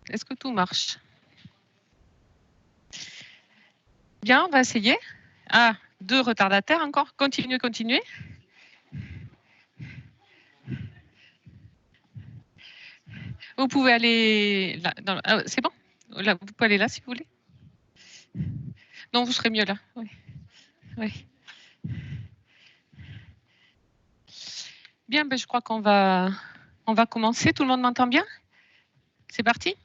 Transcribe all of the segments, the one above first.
Est-ce que tout marche? Bien, on va essayer. Ah, 2 retardataires encore. Continuez, continuez. Vous pouvez aller là. C'est bon? Là, vous pouvez aller là si vous voulez. Non, vous serez mieux là. Oui. Oui. Bien, ben, je crois qu'on va commencer. Tout le monde m'entend bien? C'est parti?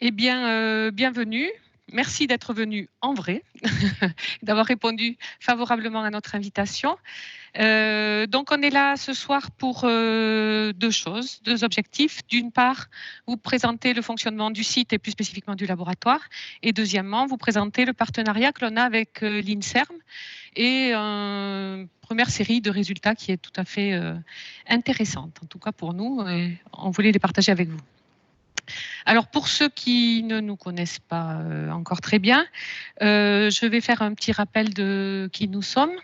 Eh bien, bienvenue. Merci d'être venu en vrai, d'avoir répondu favorablement à notre invitation. Donc, on est là ce soir pour 2 choses, 2 objectifs. D'une part, vous présenter le fonctionnement du site et plus spécifiquement du laboratoire. Et deuxièmement, vous présenter le partenariat que l'on a avec l'INSERM et une première série de résultats qui est tout à fait intéressante, en tout cas pour nous. Et on voulait les partager avec vous. Alors, pour ceux qui ne nous connaissent pas encore très bien, je vais faire un petit rappel de qui nous sommes.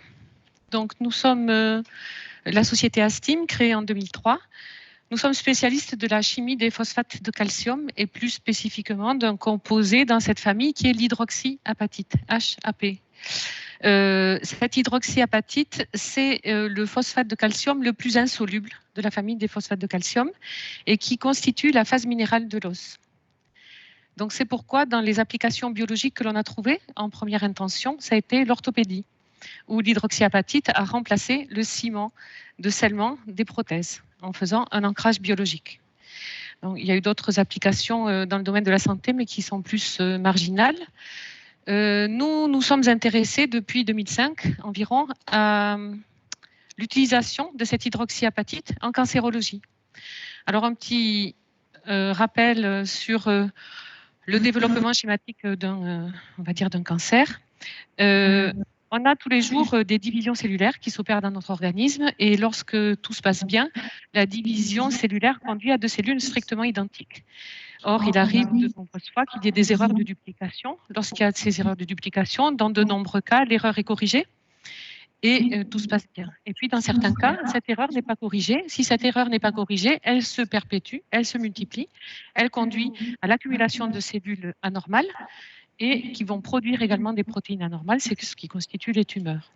Donc, nous sommes la société Astim, créée en 2003. Nous sommes spécialistes de la chimie des phosphates de calcium et plus spécifiquement d'un composé dans cette famille qui est l'hydroxyapatite, HAP. Cette hydroxyapatite, c'est le phosphate de calcium le plus insoluble de la famille des phosphates de calcium et qui constitue la phase minérale de l'os. Donc c'est pourquoi dans les applications biologiques que l'on a trouvées en première intention, ça a été l'orthopédie, où l'hydroxyapatite a remplacé le ciment de scellement des prothèses en faisant un ancrage biologique. Donc, il y a eu d'autres applications dans le domaine de la santé, mais qui sont plus marginales. Nous sommes intéressés depuis 2005 environ à l'utilisation de cette hydroxyapatite en cancérologie. Alors, un petit rappel sur le développement schématique d'un cancer. On a tous les jours des divisions cellulaires qui s'opèrent dans notre organisme et lorsque tout se passe bien, la division cellulaire conduit à 2 cellules strictement identiques. Or, il arrive de nombreuses fois qu'il y ait des erreurs de duplication. Lorsqu'il y a ces erreurs de duplication, dans de nombreux cas, l'erreur est corrigée et tout se passe bien. Et puis, dans certains cas, cette erreur n'est pas corrigée. Si cette erreur n'est pas corrigée, elle se perpétue, elle se multiplie, elle conduit à l'accumulation de cellules anormales et qui vont produire également des protéines anormales, c'est ce qui constitue les tumeurs.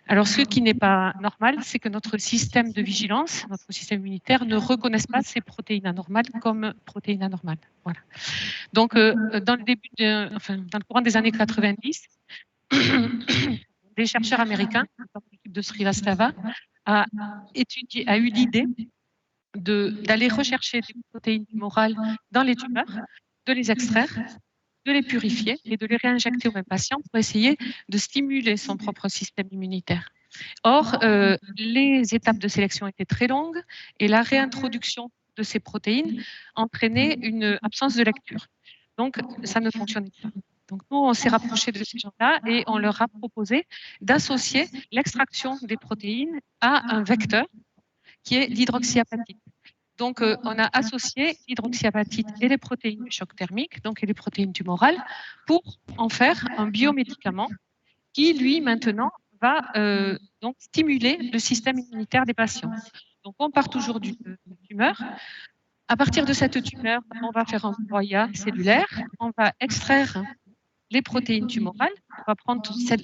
Alors, ce qui n'est pas normal, c'est que notre système de vigilance, notre système immunitaire ne reconnaisse pas ces protéines anormales comme protéines anormales. Voilà. Donc, dans le courant des années 90, des chercheurs américains, l'équipe de Srivastava, a eu l'idée d'aller rechercher des protéines tumorales dans les tumeurs, de les extraire, de les purifier et de les réinjecter au même patient pour essayer de stimuler son propre système immunitaire. Or, les étapes de sélection étaient très longues et la réintroduction de ces protéines entraînait une absence de lecture. Donc, ça ne fonctionnait pas. Donc, nous, on s'est rapproché de ces gens-là et on leur a proposé d'associer l'extraction des protéines à un vecteur qui est l'hydroxyapatite. Donc, on a associé l'hydroxyapatite et les protéines du choc thermique, donc et les protéines tumorales, pour en faire un biomédicament qui, lui, maintenant, va donc stimuler le système immunitaire des patients. Donc, on part toujours d'une tumeur. À partir de cette tumeur, on va faire un broyat cellulaire, on va extraire les protéines tumorales, on va prendre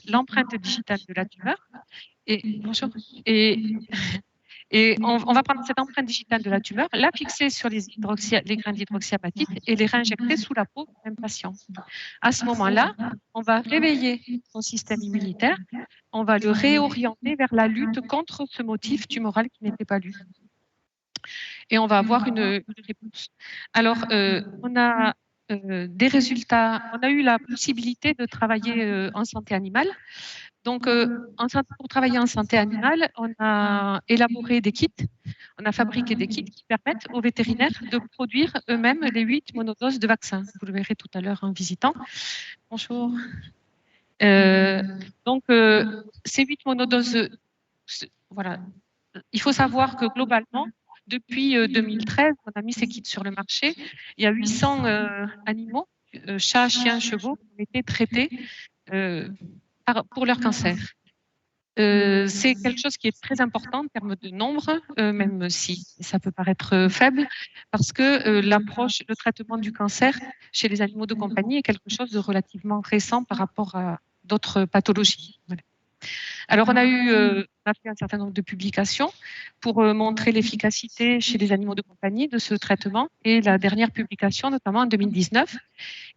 l'empreinte digitale de la tumeur et on va prendre cette empreinte digitale de la tumeur, la fixer sur les grains d'hydroxyapatite et les réinjecter sous la peau du même patient. À ce moment-là, on va réveiller son système immunitaire, on va le réorienter vers la lutte contre ce motif tumoral qui n'était pas lu. Et on va avoir une réponse. Alors, on a des résultats, on a eu la possibilité de travailler en santé animale. Donc, pour travailler en santé animale, on a élaboré des kits, on a fabriqué des kits qui permettent aux vétérinaires de produire eux-mêmes les 8 monodoses de vaccins. Vous le verrez tout à l'heure en visitant. Bonjour. Donc, ces 8 monodoses, voilà. Il faut savoir que globalement, depuis 2013, on a mis ces kits sur le marché. Il y a 800 animaux, chats, chiens, chevaux, qui ont été traités pour leur cancer. C'est quelque chose qui est très important en termes de nombre, même si ça peut paraître faible, parce que l'approche, le traitement du cancer chez les animaux de compagnie est quelque chose de relativement récent par rapport à d'autres pathologies. Voilà. Alors, on a fait un certain nombre de publications pour montrer l'efficacité chez les animaux de compagnie de ce traitement. Et la dernière publication, notamment en 2019,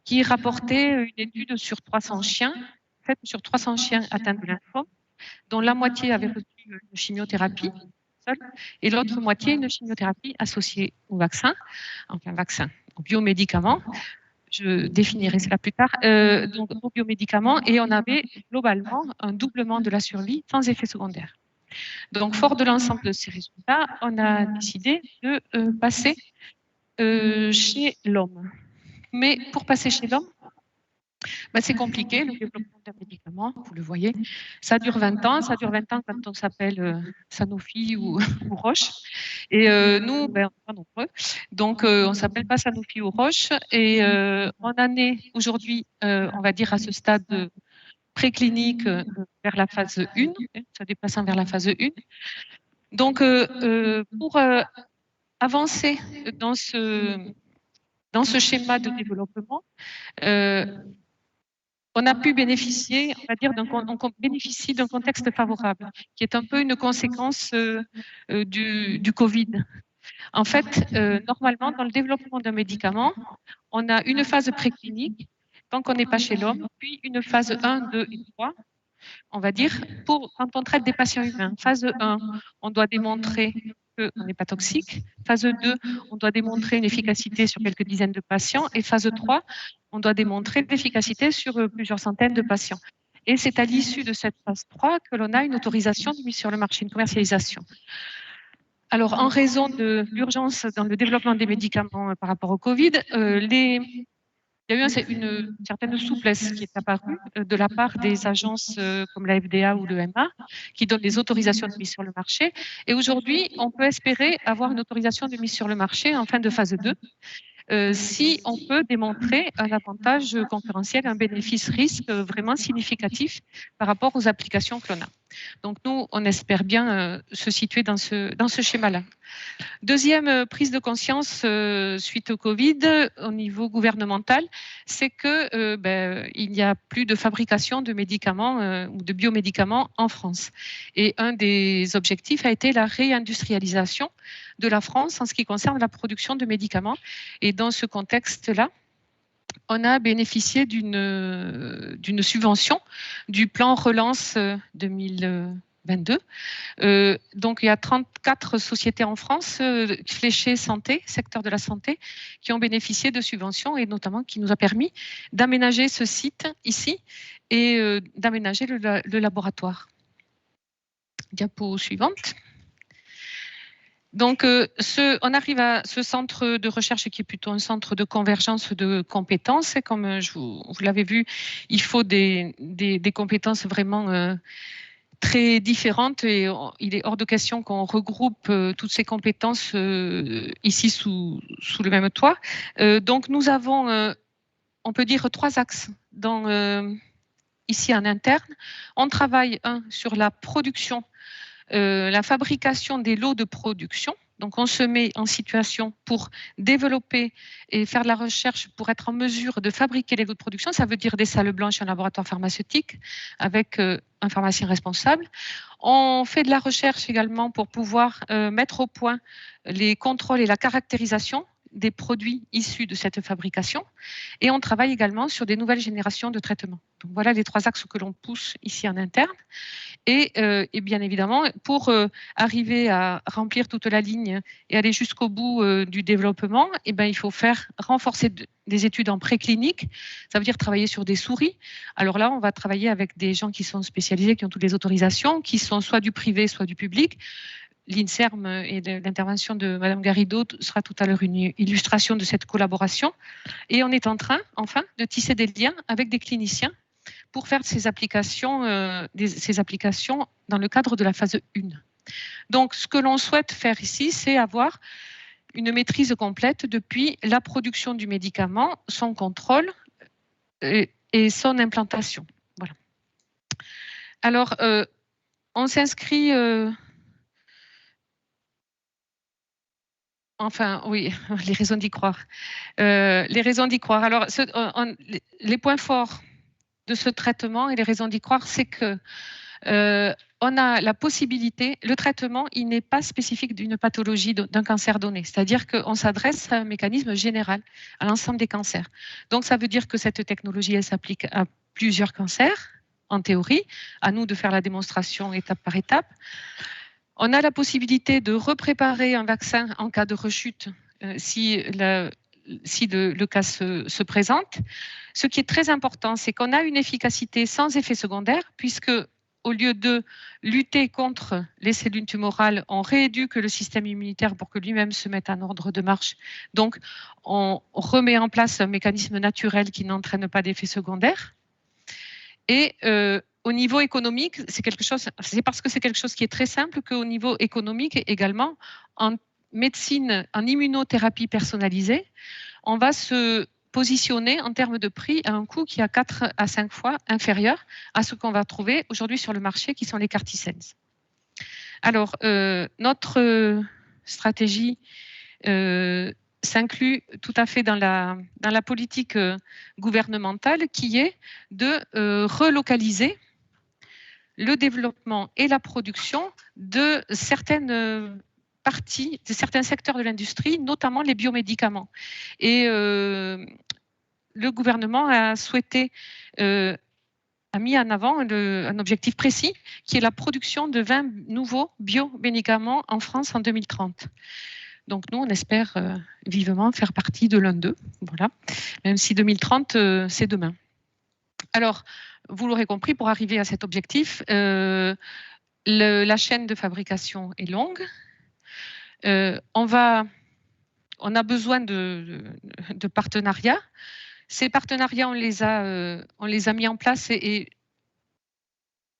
qui rapportait une étude sur 300 chiens, faite sur 300 chiens atteints de lymphome, dont la moitié avait reçu une chimiothérapie seule, et l'autre moitié une chimiothérapie associée au vaccin, enfin vaccin, au biomédicament. Je définirai cela plus tard. Donc, aux biomédicaments, et on avait globalement un doublement de la survie sans effet secondaire. Donc, fort de l'ensemble de ces résultats, on a décidé de passer chez l'homme. Mais pour passer chez l'homme, c'est compliqué, le développement d'un médicament, vous le voyez. Ça dure 20 ans, ça dure 20 ans quand on s'appelle Sanofi ou Roche. Et nous, on n'est pas nombreux. Donc, on ne s'appelle pas Sanofi ou Roche. Et on en est aujourd'hui, on va dire, à ce stade préclinique vers la phase 1, ça dépassant vers la phase 1. Donc, pour avancer dans ce schéma de développement, on a pu bénéficier, on va dire, on bénéficie d'un contexte favorable, qui est un peu une conséquence du Covid. En fait, normalement, dans le développement d'un médicament, on a une phase préclinique, tant qu'on n'est pas chez l'homme, puis une phase 1, 2 et 3, on va dire, quand on traite des patients humains. Phase 1, on doit démontrer qu'on n'est pas toxique. Phase 2, on doit démontrer une efficacité sur quelques dizaines de patients. Et phase 3, on doit démontrer l'efficacité sur plusieurs centaines de patients. Et c'est à l'issue de cette phase 3 que l'on a une autorisation de mise sur le marché, une commercialisation. Alors, en raison de l'urgence dans le développement des médicaments par rapport au Covid, il y a eu une certaine souplesse qui est apparue de la part des agences comme la FDA ou l'EMA qui donnent les autorisations de mise sur le marché. Et aujourd'hui, on peut espérer avoir une autorisation de mise sur le marché en fin de phase 2 si on peut démontrer un avantage concurrentiel, un bénéfice-risque vraiment significatif par rapport aux applications que l'on a. Donc nous, on espère bien se situer dans ce schéma-là. Deuxième prise de conscience suite au Covid au niveau gouvernemental, c'est que il n'y a plus de fabrication de médicaments ou de biomédicaments en France. Et un des objectifs a été la réindustrialisation de la France en ce qui concerne la production de médicaments. Et dans ce contexte-là, on a bénéficié d'une subvention du plan Relance 2022. Donc, il y a 34 sociétés en France fléchées santé, secteur de la santé, qui ont bénéficié de subventions et notamment qui nous a permis d'aménager ce site ici et d'aménager le laboratoire. Diapo suivante. Donc, on arrive à ce centre de recherche qui est plutôt un centre de convergence de compétences. Et comme vous l'avez vu, il faut des compétences vraiment très différentes et il est hors de question qu'on regroupe toutes ces compétences ici sous le même toit. Donc, nous avons, on peut dire, 3 axes ici en interne. On travaille, sur la production, la fabrication des lots de production. Donc, on se met en situation pour développer et faire de la recherche pour être en mesure de fabriquer les lots de production. Ça veut dire des salles blanches et un laboratoire pharmaceutique avec un pharmacien responsable. On fait de la recherche également pour pouvoir mettre au point les contrôles et la caractérisation des produits issus de cette fabrication. Et on travaille également sur des nouvelles générations de traitements. Donc, voilà les 3 axes que l'on pousse ici en interne. Et bien évidemment, pour arriver à remplir toute la ligne et aller jusqu'au bout du développement, il faut renforcer des études en préclinique. Ça veut dire travailler sur des souris. Alors là, on va travailler avec des gens qui sont spécialisés, qui ont toutes les autorisations, qui sont soit du privé, soit du public. L'INSERM et l'intervention de Madame Garrido sera tout à l'heure une illustration de cette collaboration. Et on est en train, enfin, de tisser des liens avec des cliniciens pour faire ces applications dans le cadre de la phase 1. Donc, ce que l'on souhaite faire ici, c'est avoir une maîtrise complète depuis la production du médicament, son contrôle et son implantation. Voilà. Alors, On s'inscrit... Enfin, oui, les raisons d'y croire. Les raisons d'y croire. Alors, les points forts de ce traitement et les raisons d'y croire, c'est que on a la possibilité, le traitement, il n'est pas spécifique d'une pathologie, d'un cancer donné. C'est-à-dire qu'on s'adresse à un mécanisme général, à l'ensemble des cancers. Donc, ça veut dire que cette technologie, elle s'applique à plusieurs cancers, en théorie. À nous de faire la démonstration étape par étape. On a la possibilité de repréparer un vaccin en cas de rechute si le cas se présente. Ce qui est très important, c'est qu'on a une efficacité sans effet secondaire, puisque au lieu de lutter contre les cellules tumorales, on rééduque le système immunitaire pour que lui-même se mette en ordre de marche. Donc, on remet en place un mécanisme naturel qui n'entraîne pas d'effet secondaire. Et au niveau économique, c'est parce que c'est quelque chose qui est très simple qu'au niveau économique également, en médecine, en immunothérapie personnalisée, on va se positionner en termes de prix à un coût qui est 4 à 5 fois inférieur à ce qu'on va trouver aujourd'hui sur le marché, qui sont les CAR-T-cells. Alors, notre stratégie s'inclut tout à fait dans la politique gouvernementale, qui est de relocaliser le développement et la production de certaines parties, de certains secteurs de l'industrie, notamment les biomédicaments. Et le gouvernement a souhaité, a mis en avant un objectif précis, qui est la production de 20 nouveaux biomédicaments en France en 2030. Donc nous, on espère vivement faire partie de l'un d'eux, voilà. Même si 2030, c'est demain. Alors, vous l'aurez compris, pour arriver à cet objectif, la chaîne de fabrication est longue. On a besoin de partenariats. Ces partenariats, on les a mis en place et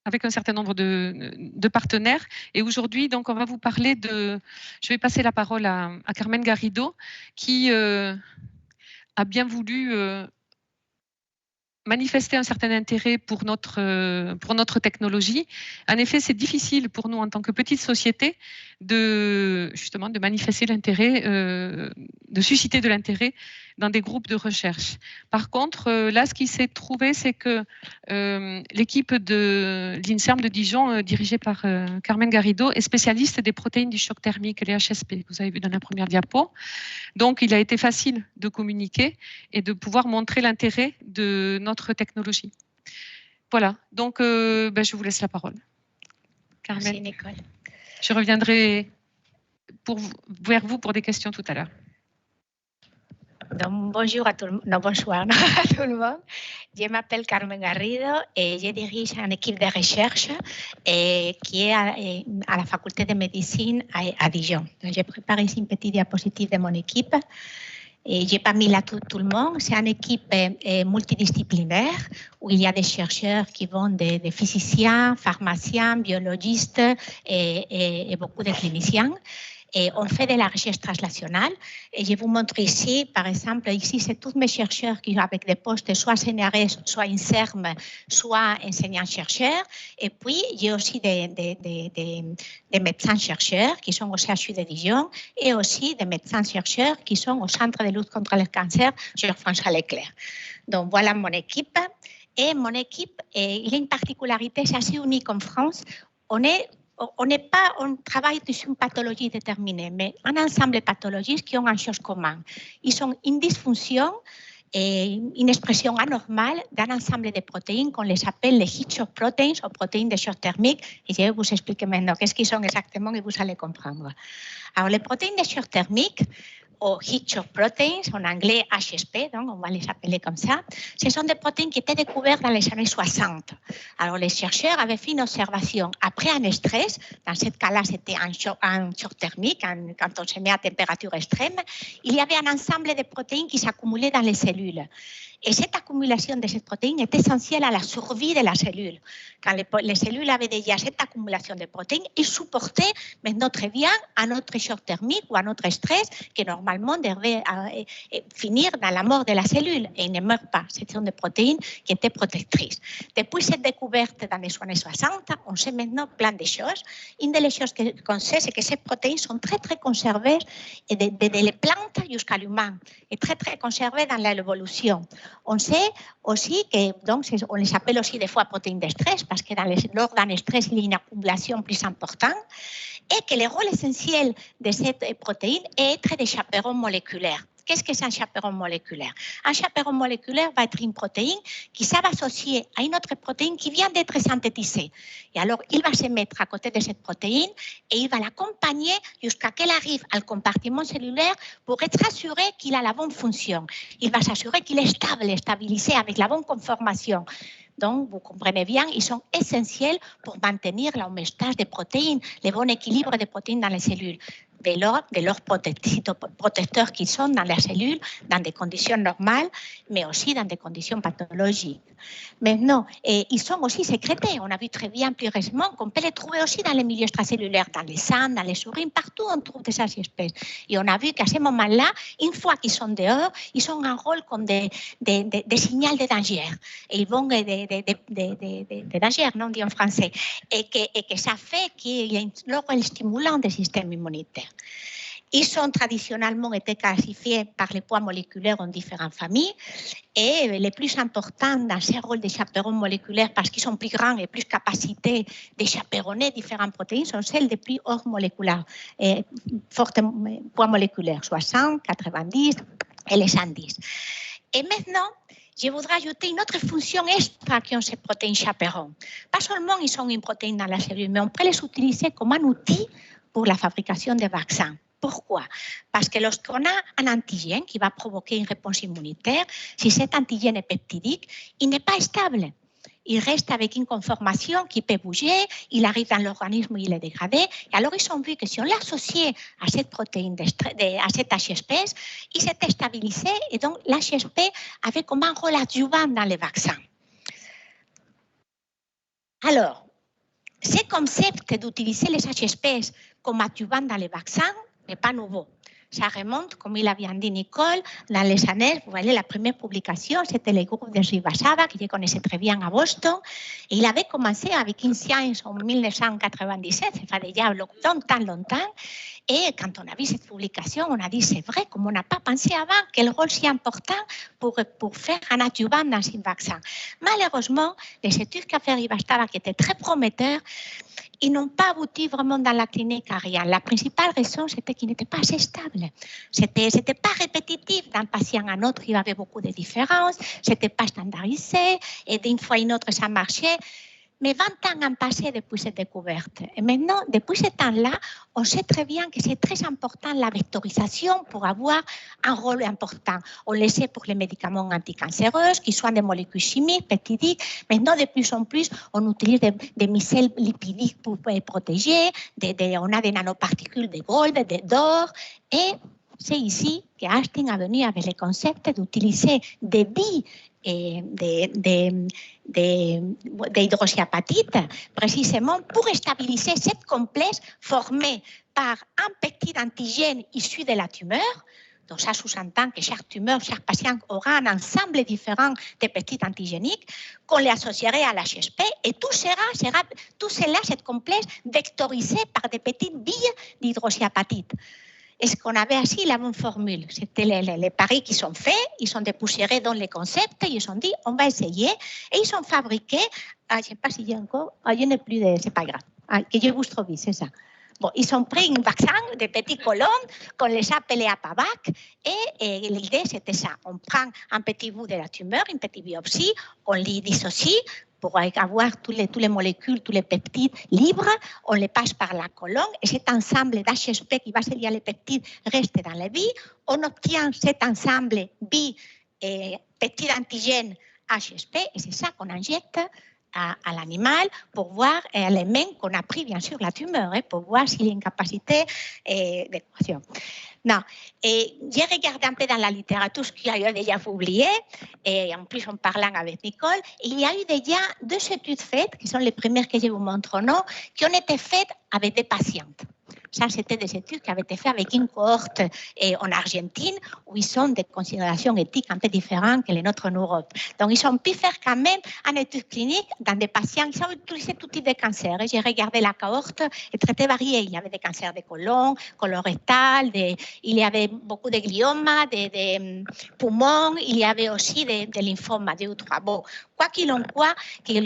avec un certain nombre de partenaires. Et aujourd'hui, donc, on va vous parler de... Je vais passer la parole à Carmen Garrido, qui a bien voulu manifester un certain intérêt pour notre technologie. En effet, c'est difficile pour nous, en tant que petite société, justement de manifester l'intérêt, de susciter de l'intérêt dans des groupes de recherche. Par contre, là, ce qui s'est trouvé, c'est que l'équipe de l'INSERM de Dijon, dirigée par Carmen Garrido, est spécialiste des protéines du choc thermique, les HSP, que vous avez vu dans la première diapo. Donc, il a été facile de communiquer et de pouvoir montrer l'intérêt de notre technologie. Voilà, donc je vous laisse la parole. Carmen. Merci, Nicole. Je reviendrai vers vous pour des questions tout à l'heure. Donc, bonjour à tout le monde. Non, bonsoir à tout le monde. Je m'appelle Carmen Garrido et je dirige une équipe de recherche qui est à la faculté de médecine à Dijon. Donc, j'ai préparé ici une petite diapositive de mon équipe. Et je n'ai pas mis là tout le monde. C'est une équipe multidisciplinaire où il y a des chercheurs qui vont des physiciens, pharmaciens, biologistes et beaucoup de cliniciens. Et on fait de la recherche translationnelle. Et je vous montre ici, par exemple, ici, c'est tous mes chercheurs qui sont avec des postes soit CNRS, soit INSERM, soit enseignants-chercheurs. Et puis, j'ai aussi des médecins-chercheurs qui sont au CHU de Dijon et aussi des médecins-chercheurs qui sont au Centre de lutte contre le cancer sur François Leclerc. Donc, voilà mon équipe. Et mon équipe, il a une particularité, c'est assez unique en France. On travaille sur une pathologie déterminée, mais un ensemble de pathologies qui ont une chose commune. Ils ont une dysfonction et une expression anormale d'un ensemble de protéines qu'on les appelle les heat shock proteins ou protéines de choc thermique. Et je vais vous expliquer maintenant qu'est-ce qu'ils sont exactement et vous allez comprendre. Alors, les protéines de choc thermique, ou heat shock proteins, en anglais HSP, donc on va les appeler comme ça. Ce sont des protéines qui étaient découvertes dans les années 60. Alors, les chercheurs avaient fait une observation après un stress. Dans ce cas-là, c'était un choc thermique, quand on se met à température extrême. Il y avait un ensemble de protéines qui s'accumulaient dans les cellules. Et cette accumulation de cette protéine est essentielle à la survie de la cellule. Quand les cellules avaient déjà cette accumulation de protéines, ils supportaient maintenant très bien un autre choc thermique ou un autre stress que normalement normalement devait finir dans la mort de la cellule et ne meurt pas. Ce sont des protéines qui étaient protectrices. Depuis cette découverte dans les années 60, on sait maintenant plein de choses. Une des choses qu'on sait, c'est que ces protéines sont très, très conservées de les plantes jusqu'à l'humain et très, très conservées dans l'évolution. On sait aussi que, donc, on les appelle aussi des fois protéines de stress parce que lors d'un stress, il y a une accumulation plus importante et que le rôle essentiel de cette protéine est être des chaperons moléculaires. Qu'est-ce que c'est un chaperon moléculaire? Un chaperon moléculaire va être une protéine qui va s'associer à une autre protéine qui vient d'être synthétisée. Et alors, il va se mettre à côté de cette protéine et il va l'accompagner jusqu'à qu'elle arrive au compartiment cellulaire pour être assuré qu'il a la bonne fonction. Il va s'assurer qu'il est stable, stabilisé avec la bonne conformation. Donc, vous comprenez bien, ils sont essentiels pour maintenir l'homéostase des protéines, le bon équilibre des protéines dans les cellules. De leurs protecteurs qui sont dans la cellule, dans des conditions normales, mais aussi dans des conditions pathologiques. Maintenant, ils sont aussi sécrétés. On a vu très bien plus récemment qu'on peut les trouver aussi dans les milieux extracellulaires, dans les sangs, dans les urines, partout on trouve des espèces. Et on a vu qu'à ce moment-là, une fois qu'ils sont dehors, ils ont un rôle comme des signaux de danger. Et ils vont des dangers, non, on dit en français. Et que ça fait qu'il y a un rôle stimulant du système immunitaire. Ils ont traditionnellement été classifiés par les poids moléculaires en différentes familles et les plus importants dans ces rôles de chaperons moléculaires parce qu'ils sont plus grands et plus capacité de chaperonner différentes protéines sont celles des plus hauts moléculaires, forts poids moléculaires, 60, 90 et les 110. Et maintenant, je voudrais ajouter une autre fonction extra qui ont ces protéines chaperons. Pas seulement ils sont une protéine dans la cellule, mais on peut les utiliser comme un outil pour la fabrication des vaccins. Pourquoi? Parce que lorsqu'on a un antigène qui va provoquer une réponse immunitaire, si cet antigène est peptidique, il n'est pas stable. Il reste avec une conformation qui peut bouger, il arrive dans l'organisme, il est dégradé. Et alors, ils ont vu que si on l'associait à cette protéine, à cette HSP, il s'était stabilisé et donc l'HSP avait comme un rôle adjuvant dans les vaccins. Alors, ce concept d'utiliser les HSP comme adjuvant dans les vaccins n'est pas nouveau. Ça remonte, comme il a bien dit Nicole, dans les années, vous voyez, la première publication, c'était le groupe de Srivastava, que je connaissais très bien à Boston. Et il avait commencé avec une science en 1997, ça fait déjà longtemps. Et quand on a vu cette publication, on a dit, c'est vrai, comme on n'a pas pensé avant, quel rôle si important pour faire un adjuvant dans un vaccin. Malheureusement, les études qu'a fait Srivastava, qui étaient très prometteurs, ils n'ont pas abouti vraiment dans la clinique à rien. La principale raison, c'était qu'ils n'étaient pas assez stables. C'était pas répétitif. D'un patient à un autre, il y avait beaucoup de différences. C'était pas standardisé. Et d'une fois à une autre, ça marchait. Mais 20 ans ont passé depuis cette découverte. Et maintenant, depuis ce temps-là, on sait très bien que c'est très important la vectorisation pour avoir un rôle important. On le sait pour les médicaments anticancéreux, qui sont des molécules chimiques, peptidiques. Maintenant, de plus en plus, on utilise des micelles lipidiques pour protéger. On a des nanoparticules de gold, d'or. Et c'est ici qu'Einstein a venu avec le concept d'utiliser des billes d'hydroxyapatite, précisément pour stabiliser cette complexe formée par un petit antigène issu de la tumeur. Donc ça sous-entend que chaque tumeur, chaque patient aura un ensemble différent de petits antigéniques qu'on les associerait à l'HSP et tout cela, cette complexe, vectorisé par des petites billes d'hydroxyapatite. Est-ce qu'on avait ainsi la bonne formule? C'était les paris qui sont faits, ils sont dépoussiérés dans les concepts, ils ont dit on va essayer et ils sont fabriqués. Je ne sais pas s'il y a encore, je n'ai plus de, c'est pas grave, que je vous trouve, c'est ça. Bon, ils ont pris un vaccin de petites colonnes qu'on les appelait APAVAC et l'idée c'était ça. On prend un petit bout de la tumeur, une petite biopsie, on les dissocie pour avoir toutes les molécules, tous les peptides libres, on les passe par la colonne et cet ensemble d'HSP qui va se lier les peptides reste dans la vie. On obtient cet ensemble petit antigène HSP et c'est ça qu'on injecte à l'animal pour voir les mains qu'on a pris, bien sûr, la tumeur, pour voir s'il y a une capacité d'équation. Non, et j'ai regardé un peu dans la littérature ce qu'il y a déjà publié, et en plus en parlant avec Nicole, il y a eu déjà 2 études faites, qui sont les premières que je vous montre, non, qui ont été faites avec des patientes. Ça, c'était des études qui avaient été faites avec une cohorte en Argentine, où ils ont des considérations éthiques un peu différentes que les nôtres en Europe. Donc, ils ont pu faire quand même une étude clinique dans des patients qui ont utilisé tout type de cancer. J'ai regardé la cohorte et traités variés. Il y avait des cancers de côlon, colorectal, il y avait beaucoup de gliomas, des poumons, il y avait aussi des lymphomas, 2 ou 3. Bon, quoi qu'il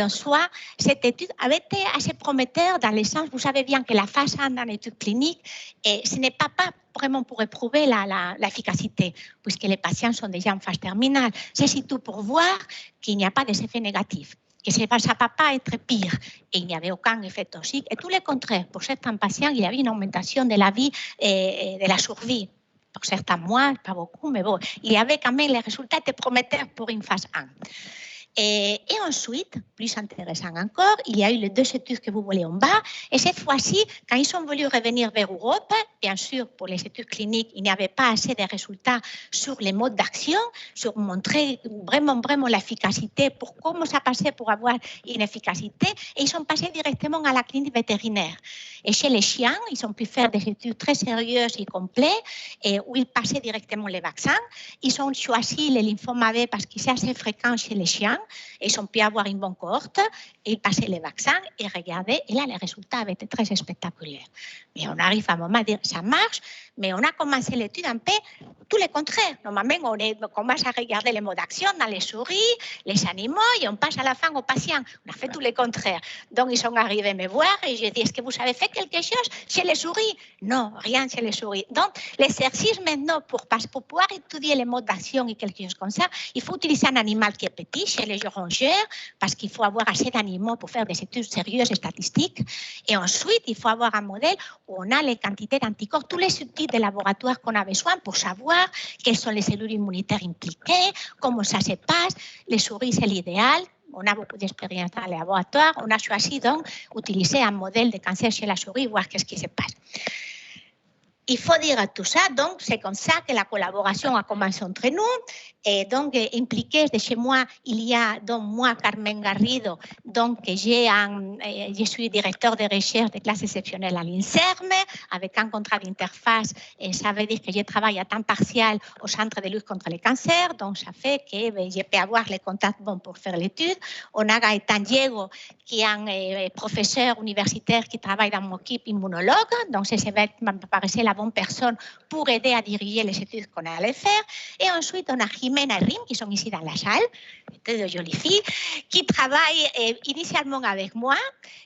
en soit, cette étude avait été assez prometteur dans le sens, vous savez bien que la phase 1 dans l'étude clinique, ce n'est pas vraiment pour éprouver l'efficacité, puisque les patients sont déjà en phase terminale. C'est surtout pour voir qu'il n'y a pas d'effets négatifs, que ça ne va pas être pire. Et il n'y avait aucun effet toxique. Et tout le contraire, pour certains patients, il y avait une augmentation de la vie et de la survie. Pour certains mois, pas beaucoup, mais bon, il y avait quand même les résultats étaient prometteurs pour une phase 1. Et ensuite, plus intéressant encore, il y a eu les 2 études que vous voyez en bas. Et cette fois-ci, quand ils sont voulu revenir vers Europe, bien sûr, pour les études cliniques, il n'y avait pas assez de résultats sur les modes d'action, sur montrer vraiment l'efficacité, pour comment ça passait pour avoir une efficacité. Et ils sont passés directement à la clinique vétérinaire. Et chez les chiens, ils ont pu faire des études très sérieuses et complètes, et où ils passaient directement les vaccins. Ils ont choisi les lymphomes AB parce que c'est assez fréquent chez les chiens. Et ils ont pu avoir une bonne cohorte, et ils passaient les vaccins et regardaient, et là, les résultats avaient été très spectaculaires. Mais on arrive à un moment à dire, ça marche, mais on a commencé l'étude un peu tout le contraire. Normalement, on commence à regarder les modes d'action dans les souris, les animaux, et on passe à la fin aux patients. On a fait tout le contraire. Donc, ils sont arrivés me voir, et j'ai dit, est-ce que vous avez fait quelque chose chez les souris? Non, rien chez les souris. Donc, l'exercice maintenant, pour pouvoir étudier les modes d'action et quelque chose comme ça, il faut utiliser un animal qui est petit, chez les rongeurs, parce qu'il faut avoir assez d'animaux pour faire des études sérieuses et statistiques. Et ensuite, il faut avoir un modèle où on a les quantités d'anticorps, tous les outils de laboratoire qu'on a besoin pour savoir quelles sont les cellules immunitaires impliquées, comment ça se passe. Les souris, c'est l'idéal. On a beaucoup d'expérience dans les laboratoires. On a choisi donc d'utiliser un modèle de cancer chez la souris, voir qu'est-ce qui se passe. Il faut dire tout ça, donc c'est comme ça que la collaboration a commencé entre nous. Et donc, impliqué de chez moi, il y a donc moi, Carmen Garrido, donc je suis directeur de recherche de classe exceptionnelle à l'INSERM, avec un contrat d'interface, et ça veut dire que je travaille à temps partiel au Centre de lutte contre le cancer, donc ça fait que je peux avoir les contacts bons pour faire l'étude. On a Gaëtan Diego, qui est un professeur universitaire qui travaille dans mon équipe immunologue, donc ça me paraissait la bonne personne pour aider à diriger les études qu'on allait faire. Et ensuite, on a Jimena et Rim, qui sont ici dans la salle, de jolies filles, qui travaillent initialement avec moi,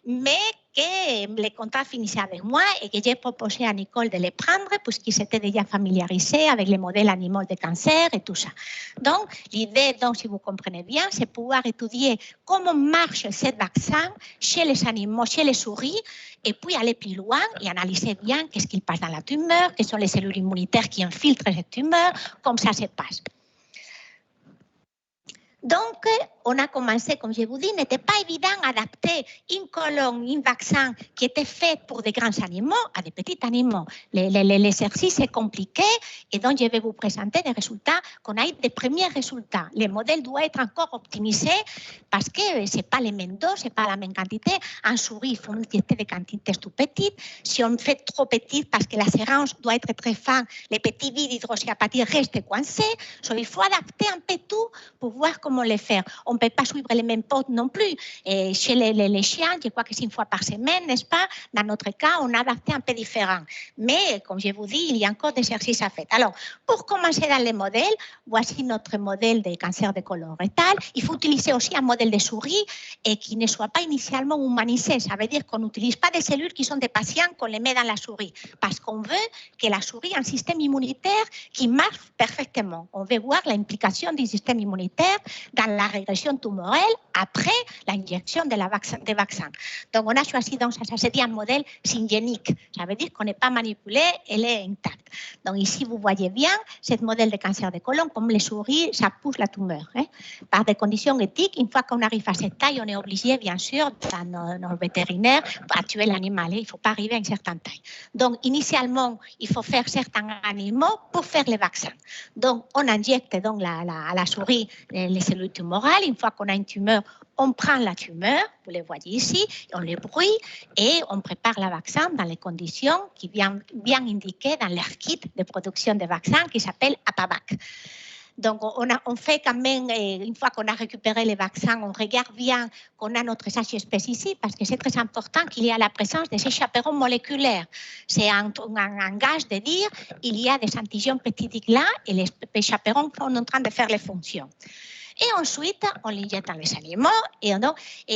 mais que les contrats finissaient avec moi et que j'ai proposé à Nicole de les prendre puisqu'ils s'étaient déjà familiarisés avec les modèles animaux de cancer et tout ça. Donc, l'idée, donc, si vous comprenez bien, c'est pouvoir étudier comment marche ce vaccin chez les animaux, chez les souris, et puis aller plus loin et analyser bien qu'est-ce qui passe dans la tumeur, quelles sont les cellules immunitaires qui infiltrent cette tumeur, comme ça se passe. Donc, on a commencé, comme je vous dis, n'était pas évident d'adapter une colonne, un vaccin qui était fait pour des grands animaux à des petits animaux. L'exercice est compliqué et donc je vais vous présenter des résultats qu'on a eu des premiers résultats. Le modèle doit être encore optimisé parce que ce n'est pas les mêmes doses, ce n'est pas la même quantité. En souris, il faut utiliser des quantités tout petites. Si on fait trop petit parce que la séance doit être très fin, les petits billes d'hydroxyapathie restent coincés. Donc, il faut adapter un peu tout pour voir comment les faire. On ne peut pas suivre les mêmes potes non plus. Et chez les chiens, je crois que c'est 1 fois par semaine, n'est-ce pas? Dans notre cas, on a adapté un peu différent. Mais, comme je vous dis, il y a encore des exercices à faire. Alors, pour commencer dans les modèles, voici notre modèle de cancer de colorectal. Il faut utiliser aussi un modèle de souris et qui ne soit pas initialement humanisé. Ça veut dire qu'on n'utilise pas des cellules qui sont des patients qu'on les met dans la souris. Parce qu'on veut que la souris ait un système immunitaire qui marche parfaitement. On veut voir l'implication du système immunitaire dans la régression tumorale après l'injection des vaccins. Donc, on a choisi, donc, ça se dit un modèle syngénique. Ça veut dire qu'on n'est pas manipulé, elle est intacte. Donc, ici, vous voyez bien, ce modèle de cancer de côlon, comme les souris, ça pousse la tumeur. Par des conditions éthiques, une fois qu'on arrive à cette taille, on est obligé, bien sûr, dans nos vétérinaires, à tuer l'animal. Il ne faut pas arriver à une certaine taille. Donc, initialement, il faut faire certains animaux pour faire les vaccins. Donc, on injecte donc, à la souris les cellules tumorales. Une fois qu'on a une tumeur, on prend la tumeur, vous le voyez ici, on le brûle et on prépare le vaccin dans les conditions qui viennent bien indiquées dans leur kit de production de vaccins qui s'appelle APAVAC. Donc, on fait quand même, une fois qu'on a récupéré les vaccins, on regarde bien qu'on a notre sachet spécifique parce que c'est très important qu'il y ait la présence de ces chaperons moléculaires. C'est un gage de dire il y a des antigènes peptidiques là et les chaperons sont en train de faire les fonctions. Et ensuite, on les jette dans les aliments et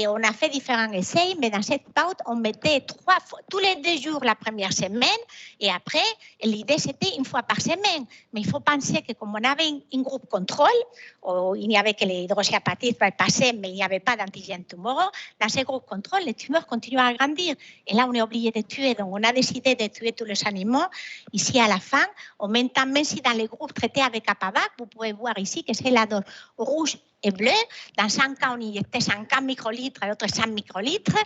on a fait différents essais, mais dans cette pâte, on mettait 3 fois, tous les 2 jours la première semaine et après, l'idée c'était une fois par semaine. Mais il faut penser que comme on avait un groupe contrôle, où il n'y avait que les hydroxyapatites passer, mais il n'y avait pas d'antigènes tumoraux, dans ce groupe contrôle, les tumeurs continuaient à grandir. Et là, on est obligé de tuer. Donc, on a décidé de tuer tous les animaux. Ici, à la fin, en même temps, même si dans les groupes traités avec APAVAC, vous pouvez voir ici que c'est la dose rouge et bleu. Dans 5 cas, on injectait 50 microlitres et d'autres 100 microlitres,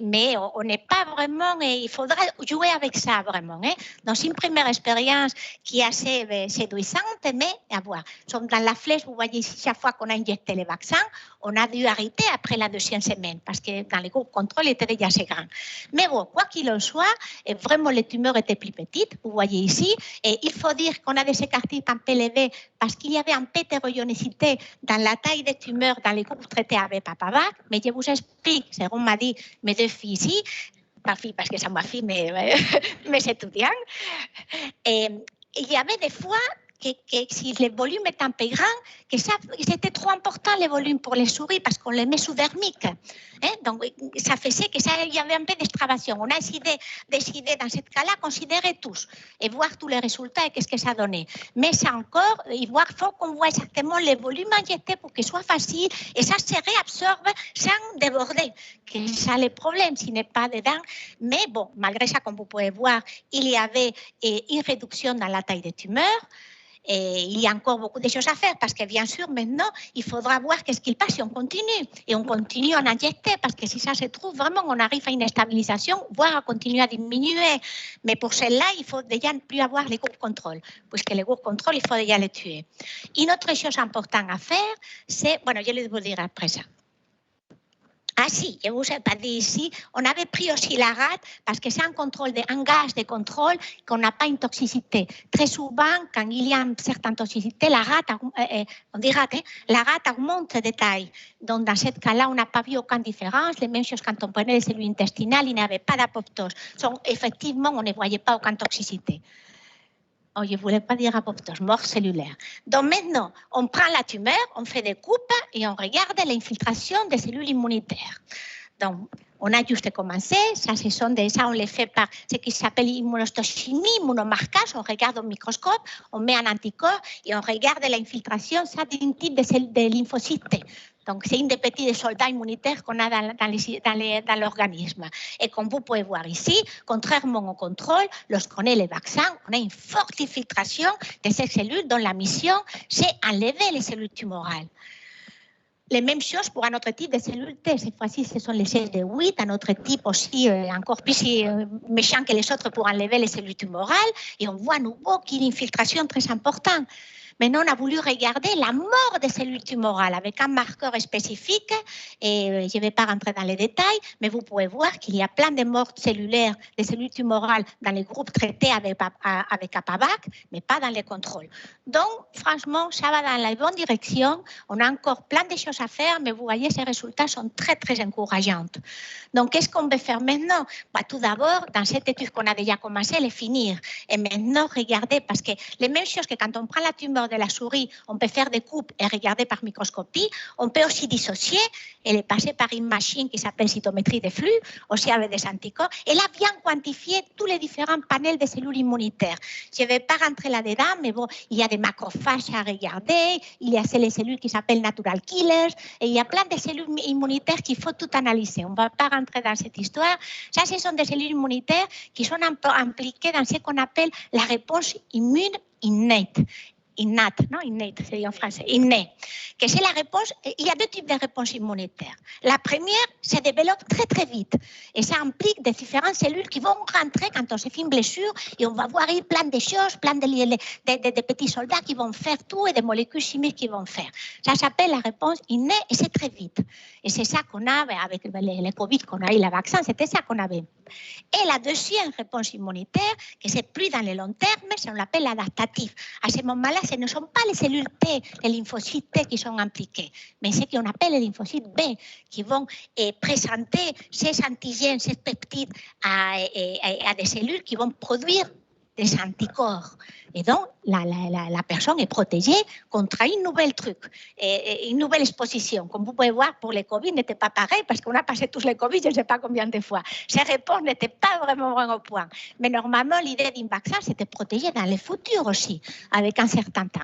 mais on n'est pas vraiment, il faudra jouer avec ça vraiment. Donc, c'est une première expérience qui est assez séduisante, mais à voir. Dans la flèche, vous voyez ici, chaque fois qu'on a injecté les vaccins, on a dû arrêter après la 2e semaine parce que dans les groupes contrôle, il était déjà assez grand. Mais bon, quoi qu'il en soit, vraiment, les tumeurs étaient plus petites, vous voyez ici, et il faut dire qu'on a des écarts-types un peu élevés parce qu'il y avait un peu d'hétérogénéité dans la taille des tumeurs dans les groupes traités avec APAVAC, mais je vous explique, Jérôme m'a dit, mes 2 filles ici, pas filles parce que c'est ma fille, mais mes étudiants, et il y avait des fois que si le volume est un peu grand, que c'était trop important le volume pour les souris parce qu'on les met sous dermique. Donc, ça faisait que il y avait un peu d'extravation. On a décidé dans ce cas-là, considérer tous et voir tous les résultats et qu'est-ce que ça donnait. Mais c'est encore, il faut qu'on voit exactement les volumes injectés pour que ce soit facile et ça se réabsorbe sans déborder. Que ça le problème s'il n'est pas dedans. Mais bon, malgré ça, comme vous pouvez voir, il y avait une réduction dans la taille des tumeurs. Et il y a encore beaucoup de choses à faire parce que bien sûr maintenant il faudra voir qu'est-ce qu'il passe si on continue et on continue à injecter parce que si ça se trouve vraiment on arrive à une stabilisation voire à continuer à diminuer, mais pour cela il faut déjà ne plus avoir les groupes contrôle puisque les groupes contrôle il faut déjà les tuer. Une autre chose importante à faire c'est, je vais vous dire après ça. Ah si, je ne vous ai pas dit ici, on avait pris aussi la rate parce que c'est un gaz de contrôle qu'on n'a pas une toxicité. Très souvent, quand il y a une certaine toxicité, la rate, la rate augmente de taille. Donc dans ce cas-là, on n'a pas vu aucune différence. Les mêmes choses quand on prenait les cellules intestinales, il n'y avait pas d'apoptose. Effectivement, on ne voyait pas aucune toxicité. Oh, je ne voulais pas dire apoptose, mort cellulaire. Donc maintenant, on prend la tumeur, on fait des coupes et on regarde l'infiltration des cellules immunitaires. Donc, on a juste commencé, ça on les fait par ce qui s'appelle immunohistochimie, immunomarquage, on regarde au microscope, on met un anticorps et on regarde l'infiltration d'un type de lymphocytes. Donc, c'est une des petits soldats immunitaires qu'on a dans l'organisme. Et comme vous pouvez voir ici, contrairement au contrôle, lorsqu'on a les vaccins, on a une forte infiltration de ces cellules dont la mission, c'est enlever les cellules tumorales. Les mêmes choses pour un autre type de cellules T. Cette fois-ci, ce sont les CD8, un autre type aussi encore plus méchant que les autres pour enlever les cellules tumorales. Et on voit à nouveau qu'il y a une infiltration très importante. Maintenant, on a voulu regarder la mort des cellules tumorales avec un marqueur spécifique. Et je ne vais pas rentrer dans les détails, mais vous pouvez voir qu'il y a plein de morts cellulaires, des cellules tumorales dans les groupes traités avec APAVAC, mais pas dans les contrôles. Donc, franchement, ça va dans la bonne direction. On a encore plein de choses à faire, mais vous voyez, ces résultats sont très, très encourageants. Donc, qu'est-ce qu'on peut faire maintenant? Tout d'abord, dans cette étude qu'on a déjà commencé, les finir. Et maintenant, regardez, parce que les mêmes choses que quand on prend la tumeur de la souris, on peut faire des coupes et regarder par microscopie. On peut aussi dissocier et les passer par une machine qui s'appelle cytométrie de flux, aussi avec des anticorps. Et là, bien quantifier tous les différents panels de cellules immunitaires. Je ne vais pas rentrer là-dedans, mais bon, il y a des macrophages à regarder, il y a les cellules qui s'appellent natural killers, et il y a plein de cellules immunitaires qu'il faut tout analyser. On ne va pas rentrer dans cette histoire. Ça, ce sont des cellules immunitaires qui sont impliquées dans ce qu'on appelle la réponse immune innate. innate, non, innate, c'est dit en français, inné, que c'est la réponse. Il y a deux types de réponses immunitaires. La première se développe très très vite et ça implique des différentes cellules qui vont rentrer quand on se fait une blessure et on va voir plein de choses, plein de petits soldats qui vont faire tout et des molécules chimiques qui vont faire. Ça s'appelle la réponse innée et c'est très vite. Et c'est ça qu'on a avec les Covid qu'on a eu, le vaccin, c'était ça qu'on avait. Et la deuxième réponse immunitaire, que c'est plus dans le long terme, on l'appelle adaptative. À ce moment-là, ce ne sont pas les cellules T, les lymphocytes T qui sont impliqués, mais ce qu'on appelle les lymphocytes B qui vont présenter ces antigènes, ces peptides à des cellules qui vont produire des anticorps. Et donc, la personne est protégée contre une nouvelle truc, une nouvelle exposition. Comme vous pouvez voir, pour les Covid, n'était pas pareil parce qu'on a passé tous les Covid, je ne sais pas combien de fois. Ces réponses n'étaient pas vraiment au point. Mais normalement, l'idée d'un vaccin, c'était protéger dans le futur aussi, avec un certain temps.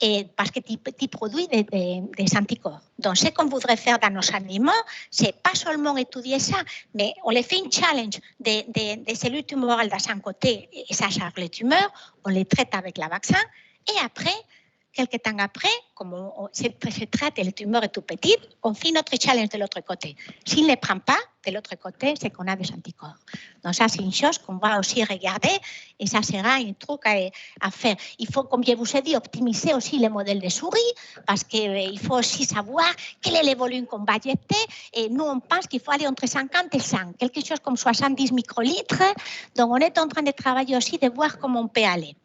Et parce que tu produis des anticorps. Donc, ce qu'on voudrait faire dans nos animaux, c'est pas seulement étudier ça, mais on les fait une challenge des cellules tumorales d'un côté, et ça charge les tumeurs, on les traite avec le vaccin, et après, quelques temps après, comme on se traite et le tumeur est tout petit, on fait notre challenge de l'autre côté. S'il ne les prend pas, de l'autre côté, c'est qu'on a des anticorps. Donc ça, c'est une chose qu'on va aussi regarder et ça sera un truc à faire. Il faut, comme je vous ai dit, optimiser aussi les modèles de souris parce qu'il faut aussi savoir quel est le volume qu'on va jeter. Et nous, on pense qu'il faut aller entre 50 et 100, quelque chose comme 70 microlitres. Donc, on est en train de travailler aussi de voir comment on peut aller.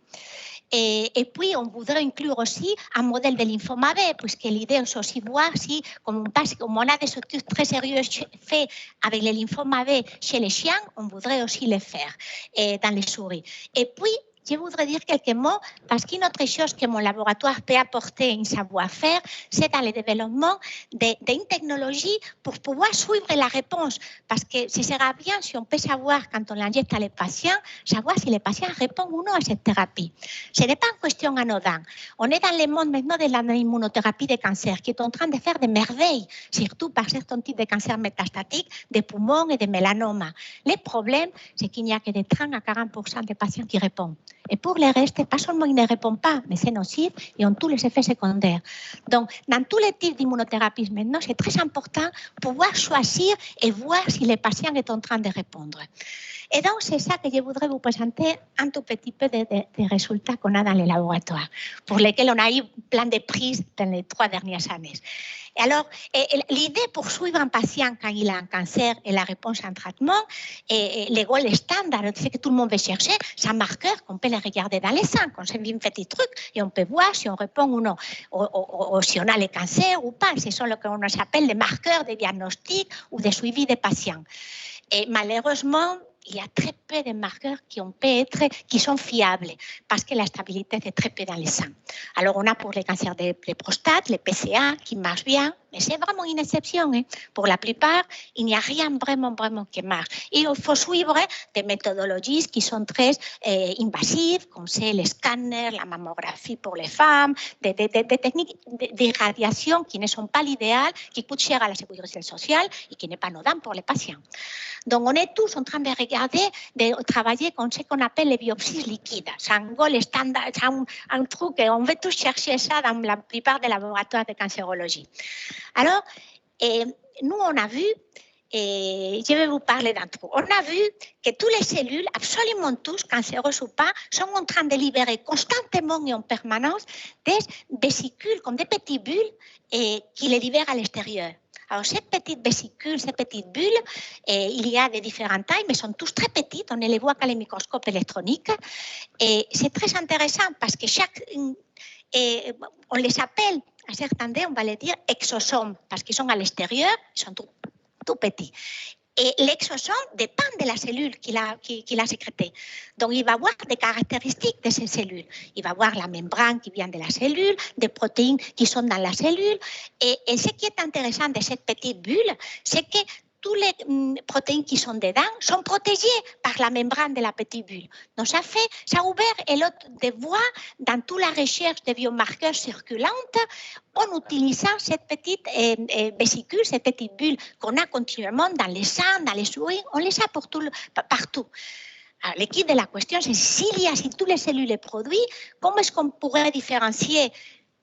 Et puis, on voudrait inclure aussi un modèle de lymphoma B, puisque l'idée est aussi voir si, comme on a des études très sérieuses faites avec le lymphoma B chez les chiens, on voudrait aussi les faire dans les souris. Et puis, je voudrais dire quelques mots parce qu'une autre chose que mon laboratoire peut apporter un savoir-faire, c'est dans le développement d'une technologie pour pouvoir suivre la réponse. Parce que ce sera bien si on peut savoir quand on l'injecte à les patients, savoir si les patients répondent ou non à cette thérapie. Ce n'est pas une question anodine. On est dans le monde maintenant de l'immunothérapie des cancers qui est en train de faire des merveilles, surtout par certains types de cancers métastatiques, des poumons et des mélanomes. Le problème, c'est qu'il n'y a que de 30 à 40% des patients qui répondent. Et pour le reste, pas seulement ils ne répondent pas, mais c'est nocif et ont tous les effets secondaires. Donc, dans tous les types d'immunothérapie maintenant, c'est très important de pouvoir choisir et voir si le patient est en train de répondre. Et donc, c'est ça que je voudrais vous présenter un tout petit peu des résultats qu'on a dans les laboratoires, pour lesquels on a eu plein de prix dans les 3 dernières années. Et alors, l'idée pour suivre un patient quand il a un cancer et la réponse à un traitement, le gold standard, c'est que tout le monde veut chercher, c'est un marqueur qu'on peut le regarder dans les sangs, on se fait un petit truc et on peut voir si on répond ou non, ou si on a le cancer ou pas. Ce sont ce qu'on appelle les marqueurs de diagnostic ou de suivi des patients. Et malheureusement, il y a très peu de marqueurs qui sont fiables parce que la stabilité est très peu dans les sangs. Alors, on a pour les cancers de prostate, les PCA qui marchent bien, mais c'est vraiment une exception. Pour la plupart, il n'y a rien vraiment qui marche. Et il faut suivre des méthodologies qui sont très invasives, comme c'est les scanners, la mammographie pour les femmes, des techniques d'irradiation qui ne sont pas l'idéal, qui coûtent cher à la sécurité sociale et qui n'est pas anodin pour les patients. Donc, on est tous en train de regarder, de travailler con ce qu'on appelle les biopsies liquides. C'est un gold standard, c'est un truc, on veut tous chercher ça dans la plupart des laboratoires de cancérologie. Alors, nous, on a vu, et je vais vous parler d'un truc, on a vu que toutes les cellules, absolument tous, cancéreuses ou pas, sont en train de libérer constamment et en permanence des vésicules, comme des petites bulles, qui les libèrent à l'extérieur. Alors, ces petites vésicules, ces petites bulles, il y a de différentes tailles, mais sont tous très petites. On ne les voit qu'à les microscopes électroniques. Et c'est très intéressant parce que on les appelle, à certains endroits, on va les dire exosomes, parce qu'ils sont à l'extérieur, ils sont tout petits. Et l'exosome dépend de la cellule qu'il a sécrétée. Donc, il va avoir des caractéristiques de ces cellules. Il va avoir la membrane qui vient de la cellule, des protéines qui sont dans la cellule. Et ce qui est intéressant de cette petite bulle, c'est que toutes les protéines qui sont dedans sont protégées par la membrane de la petite bulle. Donc, ça a ouvert des voies dans toute la recherche de biomarqueurs circulantes en utilisant cette petite vésicule, cette petite bulle qu'on a continuellement dans les sangs, dans les souris, on les a partout. l'équipe de la question, c'est s'il y a, si toutes les cellules produisent, comment est-ce qu'on pourrait différencier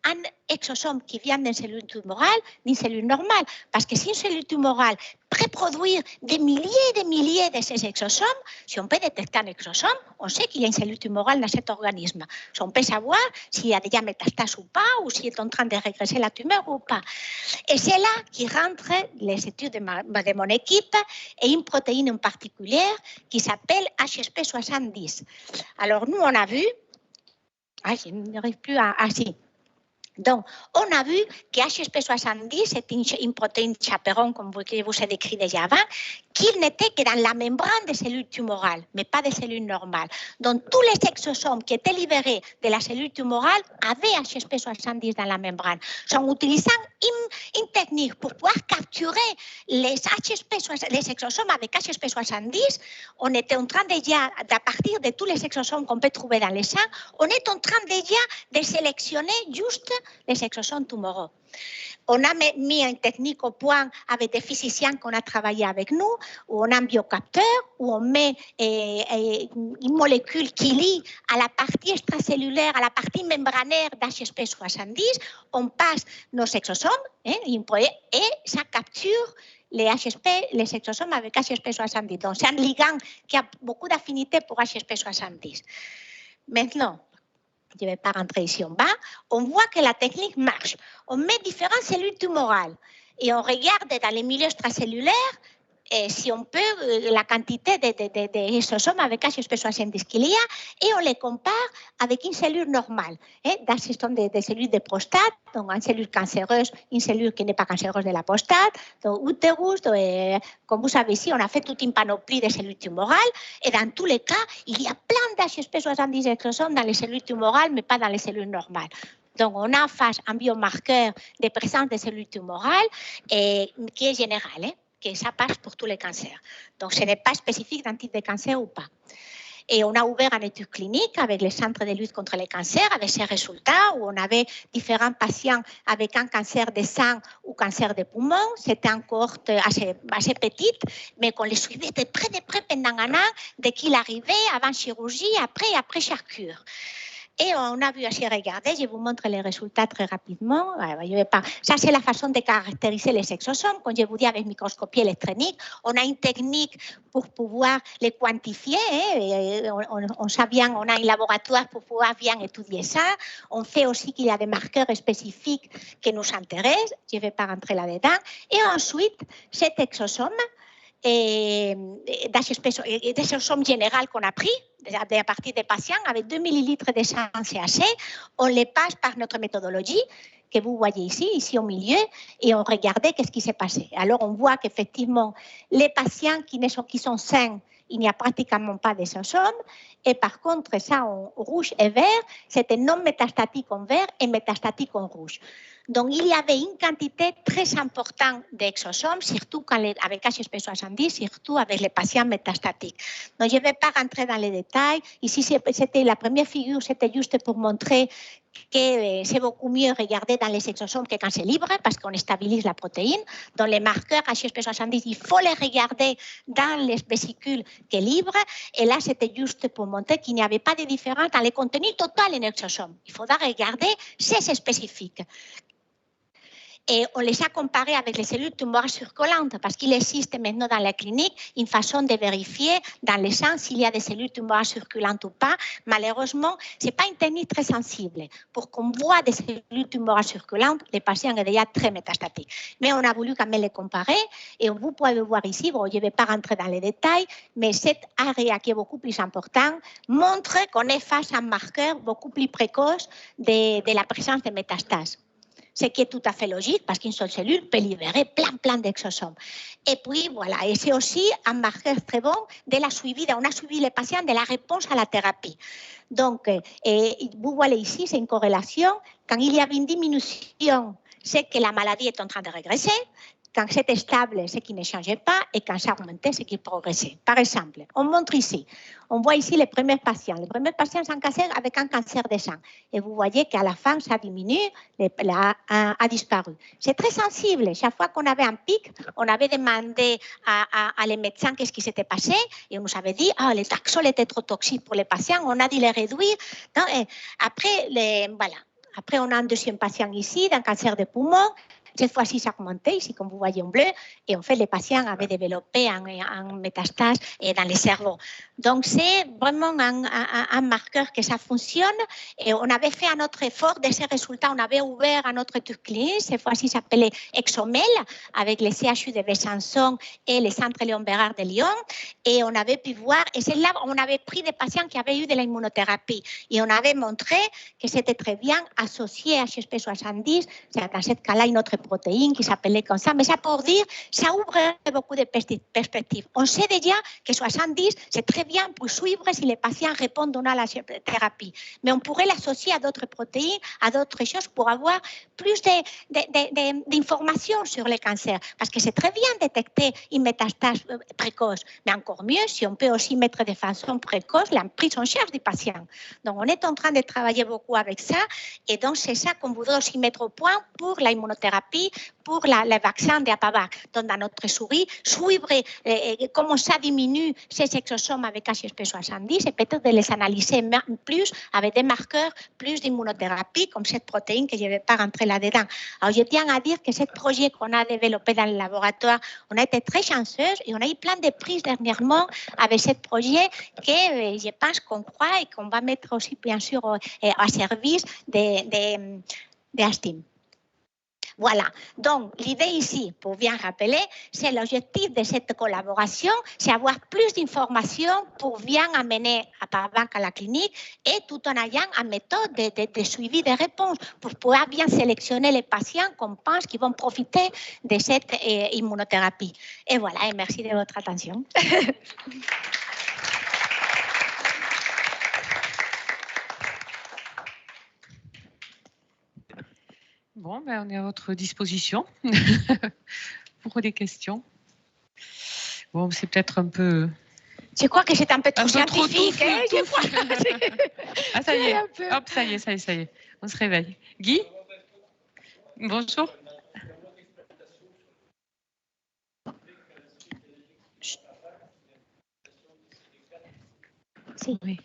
un exosome qui vient d'une cellule tumorale d'une cellule normale? Parce que si une cellule tumorale préproduire des milliers de ces exosomes, si on peut détecter un exosome, on sait qu'il y a une cellule tumorale dans cet organisme. Si on peut savoir s'il y a déjà métastase ou pas, ou s'il est en train de régresser la tumeur ou pas. Et c'est là qui rentre les études de mon équipe et une protéine en particulier qui s'appelle HSP70. Alors nous, on a vu, je n'arrive plus à... si. Donc, on a vu que HSP70, c'est une protéine chaperon, comme vous ai décrit déjà avant, qui n'était que dans la membrane des cellules tumorales, mais pas des cellules normales. Donc, tous les exosomes qui étaient libérés de la cellule tumorale avaient HSP70 dans la membrane. En utilisant une technique pour pouvoir capturer les exosomes avec HSP70, on était en train déjà, à partir de tous les exosomes qu'on peut trouver dans les sang, on est en train déjà de sélectionner juste les exosomes tumoraux. On a mis une technique au point avec des physiciens qu'on a travaillé avec nous, où on a un biocapteur, où on met une molécule qui lie à la partie extracellulaire, à la partie membranaire d'HSP70, on passe nos exosomes et ça capture les exosomes avec HSP70. Donc, c'est un ligand qui a beaucoup d'affinité pour HSP70. Maintenant, je ne vais pas rentrer ici en bas, on voit que la technique marche. On met différentes cellules tumorales et on regarde dans les milieux extracellulaires si on peut la quantité de exosomes avec HSP70 qu'il y a et on les compare avec une cellule normale. Dans ce sont des cellules de prostate, donc une cellule cancéreuse, une cellule qui n'est pas cancéreuse de la prostate, donc utérus, comme vous savez ici, on a fait toute une panoplie de cellules tumorales et dans tous les cas, il y a plein d'HSP70 exosomes dans les cellules tumorales, mais pas dans les cellules normales. Donc, on a en face un biomarqueur de présence des cellules tumorales qui est général, que ça passe pour tous les cancers. Donc, ce n'est pas spécifique d'un type de cancer ou pas. Et on a ouvert une étude clinique avec le Centre de lutte contre les cancers, avec ces résultats, où on avait différents patients avec un cancer de sang ou cancer de poumon. C'était une cohorte assez petite, mais qu'on les suivait de près pendant un an, dès qu'il arrivait, avant chirurgie, après chaque cure. Et on a vu aussi, regardez, je vous montre les résultats très rapidement. Ça, c'est la façon de caractériser les exosomes. Comme je vous dis, avec microscopie électronique, on a une technique pour pouvoir les quantifier. On sait bien, on a un laboratoire pour pouvoir bien étudier ça. On fait aussi qu'il y a des marqueurs spécifiques qui nous intéressent. Je ne vais pas rentrer là-dedans. Et ensuite, cet exosome, d'exosome général qu'on a pris à partir des patients avec 2 millilitres de sang CHC, on les passe par notre méthodologie que vous voyez ici au milieu, et on regardait qu'est-ce qui s'est passé. Alors on voit qu'effectivement, les patients qui sont sains, il n'y a pratiquement pas d'exosomes, et par contre, ça en rouge et vert, c'était non métastatique en vert et métastatique en rouge. Donc, il y avait une quantité très importante d'exosomes, surtout avec HSP70, surtout avec les patients métastatiques. Donc, je ne vais pas rentrer dans les détails. Ici, c'était la première figure, c'était juste pour montrer que c'est beaucoup mieux regarder dans les exosomes que quand c'est libre, parce qu'on stabilise la protéine. Dans les marqueurs HSP70, il faut les regarder dans les vésicules qui est libre. Et là, c'était juste pour montrer qu'il n'y avait pas de différence dans le contenu total en exosomes. Il faudra regarder si c'est spécifique. Et on les a comparés avec les cellules tumorales circulantes parce qu'il existe maintenant dans la clinique une façon de vérifier dans le sang s'il y a des cellules tumorales circulantes ou pas. Malheureusement, ce n'est pas une technique très sensible. Pour qu'on voit des cellules tumorales circulantes, les patients sont déjà très métastatiques. Mais on a voulu quand même les comparer et vous pouvez voir ici, bon, je ne vais pas rentrer dans les détails, mais cette area qui est beaucoup plus importante montre qu'on est face à un marqueur beaucoup plus précoce de la présence de métastases. Ce qui est tout à fait logique parce qu'une seule cellule peut libérer plein d'exosomes. Et puis voilà, et c'est aussi un marqueur très bon de la suivi, on a suivi les patients de la réponse à la thérapie. Donc, vous voyez ici, c'est une corrélation. Quand il y avait une diminution, c'est que la maladie est en train de régresser. quand c'était stable, c'est qui ne changeait pas, et quand ça augmentait, c'est qui progressait. Par exemple, on montre ici, on voit ici les premiers patients. Les premiers patients sans cancer avec un cancer des seins. Et vous voyez qu'à la fin, ça diminue, a disparu. C'est très sensible. Chaque fois qu'on avait un pic, on avait demandé à les médecins qu'est-ce qui s'était passé, et on nous avait dit, le taxol était trop toxique pour les patients, on a dû les réduire. Non, après, voilà. Après, on a un deuxième patient ici, d'un cancer de poumon. Cette fois-ci, ça a augmenté, ici, comme vous voyez en bleu, et en fait, les patients avaient développé un métastase dans le cerveau. Donc, c'est vraiment un marqueur que ça fonctionne. Et on avait fait un autre effort de ces résultats. On avait ouvert un autre étude clinique, cette fois-ci, ça s'appelait Exomel, avec les CHU de Besançon et le Centre Léon Bérard de Lyon. Et on avait pu voir, et c'est là on avait pris des patients qui avaient eu de l'immunothérapie. Et on avait montré que c'était très bien associé à HSP70. Dans ce cas-là, une autre protéine qui s'appelait comme ça. Mais ça pour dire, ça ouvre beaucoup de perspectives. On sait déjà que 70, c'est très bien pour suivre si les patients répondent ou non à la thérapie. Mais on pourrait l'associer à d'autres protéines, à d'autres choses pour avoir plus d'informations sur le cancer. Parce que c'est très bien détecter une métastase précoce. Mais encore mieux, si on peut aussi mettre de façon précoce la prise en charge du patient. Donc, on est en train de travailler beaucoup avec ça. Et donc, c'est ça qu'on voudrait aussi mettre au point pour l'immunothérapie, pour le vaccin d'Apavac. Donc, dans notre souris, suivre comment ça diminue ces exosomes avec HSP70 et peut-être de les analyser plus avec des marqueurs, plus d'immunothérapie, comme cette protéine que je ne vais pas rentrer là-dedans. Alors, je tiens à dire que ce projet qu'on a développé dans le laboratoire, on a été très chanceuse et on a eu plein de prises dernièrement avec ce projet que je pense qu'on croit et qu'on va mettre aussi, bien sûr, à service d'Astim. Voilà, donc l'idée ici, pour bien rappeler, c'est l'objectif de cette collaboration, c'est avoir plus d'informations pour bien amener Apavac à la clinique et tout en ayant une méthode de suivi des réponses pour pouvoir bien sélectionner les patients qu'on pense qui vont profiter de cette immunothérapie. Et voilà, et merci de votre attention. Bon, ben, on est à votre disposition pour des questions. Bon, c'est peut-être un peu... Je crois que c'est un peu trop scientifique. Ah, ça y est. Hop, ça y est. On se réveille. Guy ? Bonjour. Oui.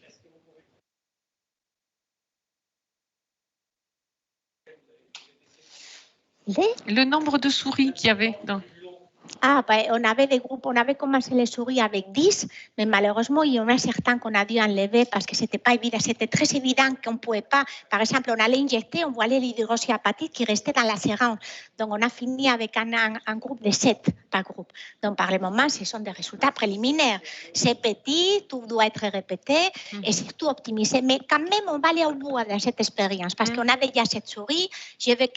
Le nombre de souris qu'il y avait dans... On avait des groupes, on avait commencé les souris avec 10, mais malheureusement, il y en a certains qu'on a dû enlever parce que c'était pas évident. C'était très évident qu'on ne pouvait pas. Par exemple, on allait injecter, on voyait l'hydroxyapatite qui restait dans la sérum. Donc, on a fini avec un groupe de 7 par groupe. Donc, par le moment, ce sont des résultats préliminaires. C'est petit, tout doit être répété et surtout optimisé. Mais quand même, on va aller au bout de cette expérience parce qu'on a déjà cette souris. Je veux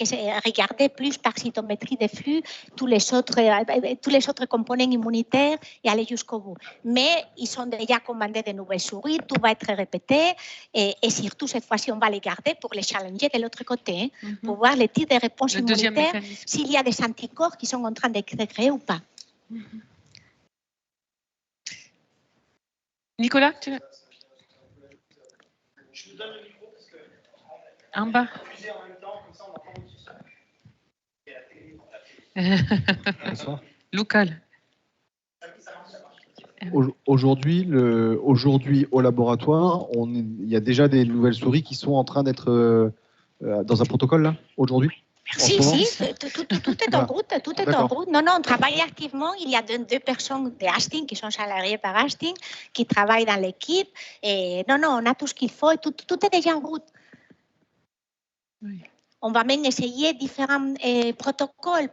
regarder plus par cytométrie de flux tous les autres components immunitaires et aller jusqu'au bout. Mais ils sont déjà commandés de nouvelles souris, tout va être répété et surtout cette fois-ci on va les garder pour les challenger de l'autre côté, pour voir les types de réponses immunitaires, s'il y a des anticorps qui sont en train de créer ou pas. Nicolas, tu veux... Je vous donne le micro parce que... En bas. En même temps, comme ça on entend votre son. Local. Aujourd'hui, au laboratoire, il y a déjà des nouvelles souris qui sont en train d'être dans un protocole là, aujourd'hui. Si, tout est en route, tout est en route. Non, on travaille activement. Il y a deux personnes de Asting qui sont salariées par Asting, qui travaillent dans l'équipe. Et non, on a tout ce qu'il faut et tout est déjà en route. Oui. On va même essayer différents protocoles,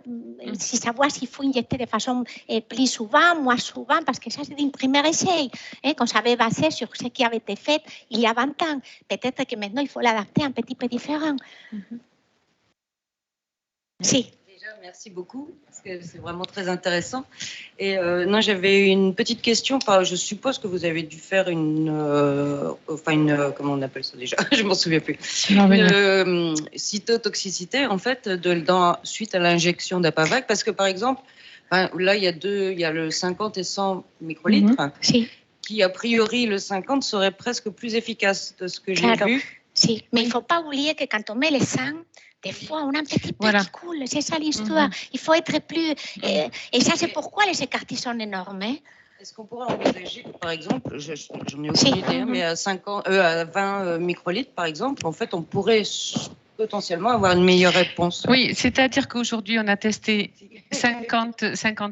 si savoir s'il faut injecter de façon plus souvent, moins souvent, parce que ça, c'est un premier essai, qu'on s'avait basé sur ce qui avait été fait il y a 20 ans. Peut-être que maintenant, il faut l'adapter un petit peu différent. Si. Déjà, Merci beaucoup, parce que c'est vraiment très intéressant. Et non, j'avais une petite question. Je suppose que vous avez dû faire comment on appelle ça déjà? Je m'en souviens plus. Une cytotoxicité, en fait, suite à l'injection d'Apavac, parce que par exemple, là, il y a le 50 et 100 microlitres, qui a priori, le 50 serait presque plus efficace de ce que j'ai vu. Si, mais il ne faut pas oublier que quand on met le sang, des fois, on a un petit peu qui coule. C'est ça l'histoire. Il faut être plus... et ça, c'est pourquoi les écartis sont énormes. Hein. Est-ce qu'on pourrait envisager que, par exemple, j'en ai aucune idée, mais à 20 microlitres, par exemple, en fait, on pourrait potentiellement avoir une meilleure réponse? Oui, c'est-à-dire qu'aujourd'hui, on a testé 50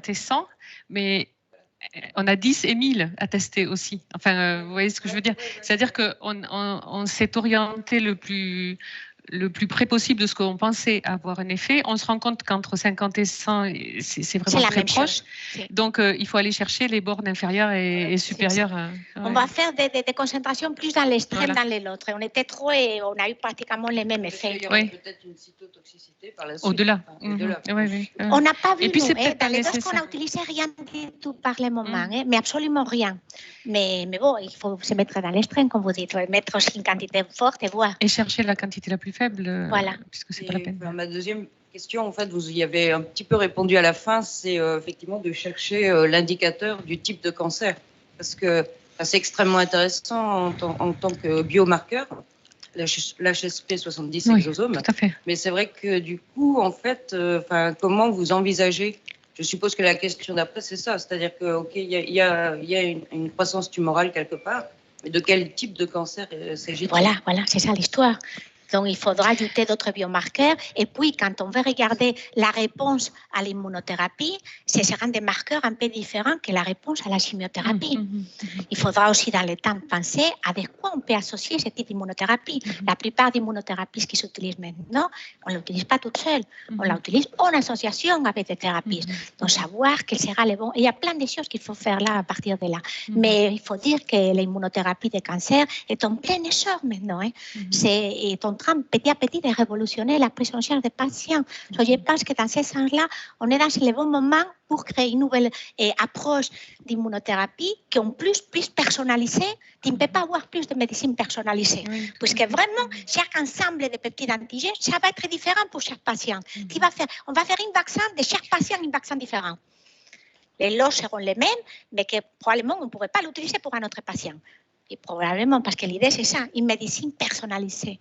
et 100, mais on a 10 et 1000 à tester aussi. Enfin, vous voyez ce que je veux dire? C'est-à-dire qu'on s'est orienté le plus près possible de ce qu'on pensait avoir un effet. On se rend compte qu'entre 50 et 100, c'est vraiment très proche. Donc, il faut aller chercher les bornes inférieures et supérieures. On va faire des concentrations plus dans l'extrême, dans l'autre. On était trop et on a eu pratiquement les mêmes effets. Il y aura peut-être une cytotoxicité par la suite. Au-delà. On n'a pas vu, et puis, dans les doses qu'on a utilisées, rien du tout par le moment, mais absolument rien. Mais bon, il faut se mettre dans l'extrême, comme vous dites, mettre aussi une quantité forte et voir. Et chercher la quantité la plus faible, voilà. Puisque c'est pas la peine. Ma deuxième question, en fait, vous y avez un petit peu répondu à la fin, c'est effectivement de chercher l'indicateur du type de cancer. Parce que c'est extrêmement intéressant en tant que biomarqueur, l'HSP 70 exosome. Tout à fait. Mais c'est vrai que du coup, en fait, comment vous envisagez? Je suppose que la question d'après, c'est ça. C'est-à-dire que, il y a une croissance tumorale quelque part, mais de quel type de cancer s'agit-il? Voilà, c'est ça l'histoire. Donc, il faudra ajouter d'autres biomarqueurs. Et puis, quand on veut regarder la réponse à l'immunothérapie, ce seront des marqueurs un peu différents que la réponse à la chimiothérapie. Il faudra aussi, dans le temps, penser à quoi on peut associer ce type d'immunothérapie. La plupart des immunothérapies qui s'utilisent maintenant, on ne l'utilise pas toute seule. On l'utilise en association avec des thérapies. Donc, savoir quel sera le bon... Il y a plein de choses qu'il faut faire là, à partir de là. Mais il faut dire que l'immunothérapie des cancers est en plein essor maintenant. Hein. C'est en train petit à petit de révolutionner la prise en charge des patients. Je pense que dans ce sens-là, on est dans le bon moment pour créer une nouvelle approche d'immunothérapie qui est plus personnalisée. Tu ne peux pas avoir plus de médecine personnalisée. Puisque vraiment, chaque ensemble de petits antigènes, ça va être différent pour chaque patient. On va faire un vaccin de chaque patient, un vaccin différent. Les lots seront les mêmes, mais que probablement on ne pourrait pas l'utiliser pour un autre patient. Et probablement, parce que l'idée, c'est ça, une médecine personnalisée.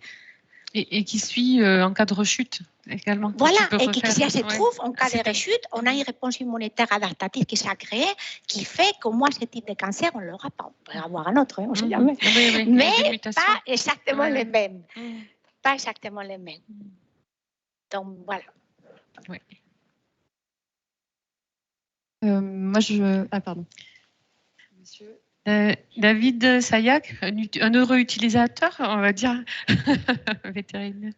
Et qui suit en cas de rechute également. Voilà, et qui se trouve en cas de rechute, on a une réponse immunitaire adaptative qui s'est créée, qui fait qu'au moins ce type de cancer, on ne l'aura pas. On peut avoir un autre, on ne sait jamais. Mais pas exactement les mêmes. Pas exactement les mêmes. Donc, voilà. Oui. Moi, pardon. Monsieur. David Sayac, un heureux utilisateur, on va dire, vétérinaire.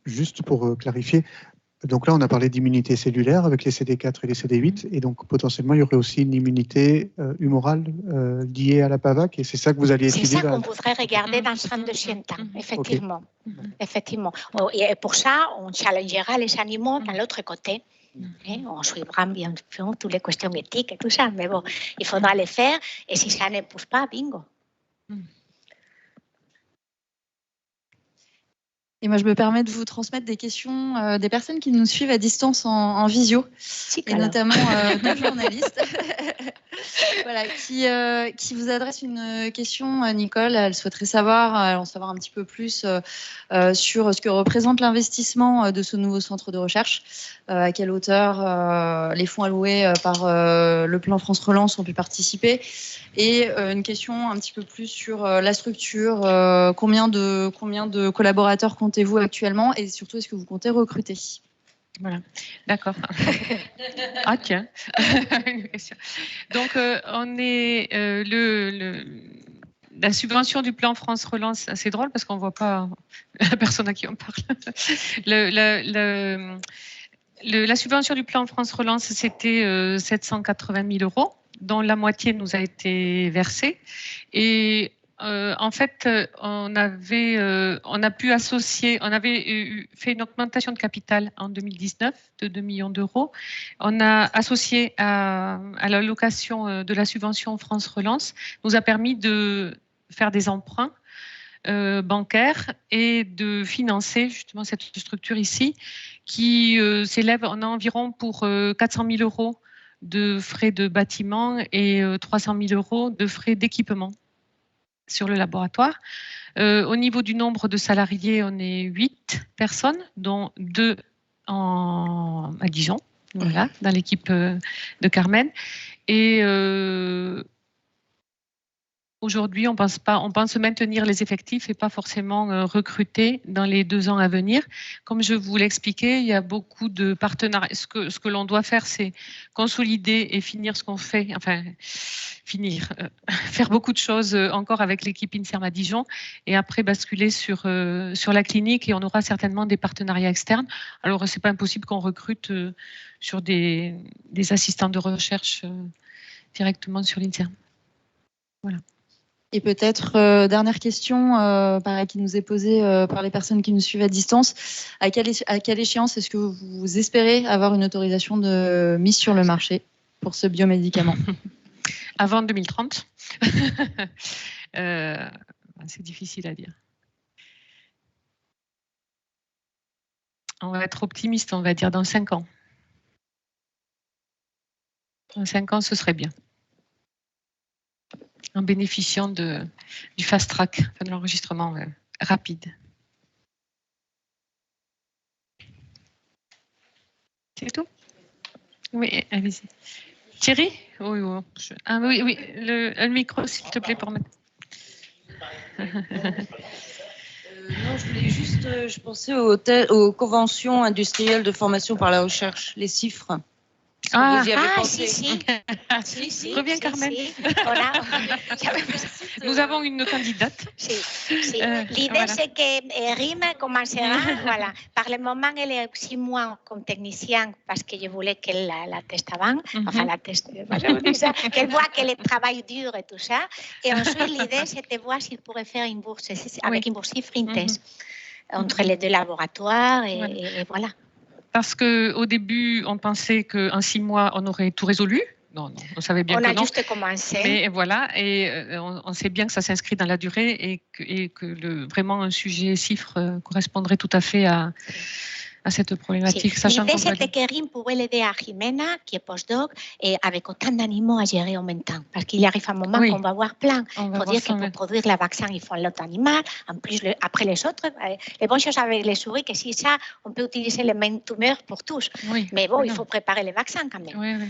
Juste pour clarifier, donc là on a parlé d'immunité cellulaire avec les CD4 et les CD8, et donc potentiellement il y aurait aussi une immunité humorale liée à la PAVAC, et c'est ça que vous alliez étudier. C'est ça qu'on voudrait regarder dans ce deuxième temps, effectivement. Effectivement. Et pour ça, on challengera les animaux dans l'autre côté. On suivra bien sûr toutes les questions éthiques et tout ça, mais bon, il faudra les faire, et si ça ne pousse pas, bingo. Et moi, je me permets de vous transmettre des questions des personnes qui nous suivent à distance en visio, et notamment deux journalistes voilà, qui vous adressent une question. Nicole, elle souhaiterait en savoir un petit peu plus sur ce que représente l'investissement de ce nouveau centre de recherche, à quelle hauteur les fonds alloués par le plan France Relance ont pu participer, et une question un petit peu plus sur la structure, combien de collaborateurs comptez-vous actuellement, et surtout est-ce que vous comptez recruter? Voilà, d'accord. Ah tiens, une question. Donc on est la subvention du plan France Relance, c'est drôle parce qu'on ne voit pas la personne à qui on parle. La subvention du plan France Relance, c'était 780 000 €, dont la moitié nous a été versée. Et En fait, on avait fait une augmentation de capital en 2019 de 2 millions d'euros. On a associé à l'allocation de la subvention France Relance, nous a permis de faire des emprunts bancaires et de financer justement cette structure ici qui s'élève en environ pour 400 000 euros de frais de bâtiment et 300 000 euros de frais d'équipement sur le laboratoire. Au niveau du nombre de salariés, on est 8 personnes, dont 2 à Dijon, voilà, dans l'équipe de Carmen. Et aujourd'hui, on pense maintenir les effectifs et pas forcément recruter dans les 2 ans à venir. Comme je vous l'expliquais, il y a beaucoup de partenariats. Ce que l'on doit faire, c'est consolider et finir ce qu'on fait, enfin faire beaucoup de choses encore avec l'équipe INSERM à Dijon et après basculer sur la clinique et on aura certainement des partenariats externes. Alors, c'est pas impossible qu'on recrute sur des assistants de recherche directement sur l'INSERM. Voilà. Et peut-être, dernière question, pareil, qui nous est posée par les personnes qui nous suivent à distance. À quelle échéance est-ce que vous espérez avoir une autorisation de mise sur le marché pour ce biomédicament? Avant 2030. C'est difficile à dire. On va être optimiste, on va dire dans 5 ans. Dans 5 ans, ce serait bien. En bénéficiant du fast track, enfin de l'enregistrement rapide. C'est tout? Oui, allez-y. Thierry? Oui, oui. Oui, le micro, s'il te plaît, pour mettre. Non, je voulais juste, je pensais aux conventions industrielles de formation par la recherche, les chiffres. Ah, pensé. Si. Reviens, Carmen. Sí. Voilà. Nous avons une candidate. Sí. L'idée, voilà. C'est que RIM commencera, voilà. Par le moment, elle est 6 mois comme technicienne parce que je voulais qu'elle la teste avant. Enfin, la teste, qu'elle voit qu'elle travaille dur et tout ça. Et ensuite, l'idée, c'était de voir s'il pourrait faire une bourse, avec une bourse Frintes entre les 2 laboratoires et voilà. Parce qu'au début, on pensait qu'en 6 mois, on aurait tout résolu. Non, on savait bien que non. On a juste commencé. Mais voilà, et on sait bien que ça s'inscrit dans la durée et que vraiment un sujet chiffre correspondrait tout à fait à cette problématique. Sí. L'idée, c'était que RIM pouvait l'aider à Jimena, qui est postdoc, et avec autant d'animaux à gérer en même temps. Parce qu'il arrive un moment qu'on va avoir plein. Il faut dire que pour produire le vaccin, il faut l'autre animal. En plus, après les autres, les bonnes choses avec les souris, que si ça, on peut utiliser les mêmes tumeurs pour tous. Oui. Mais bon, il faut préparer les vaccins quand même. Oui.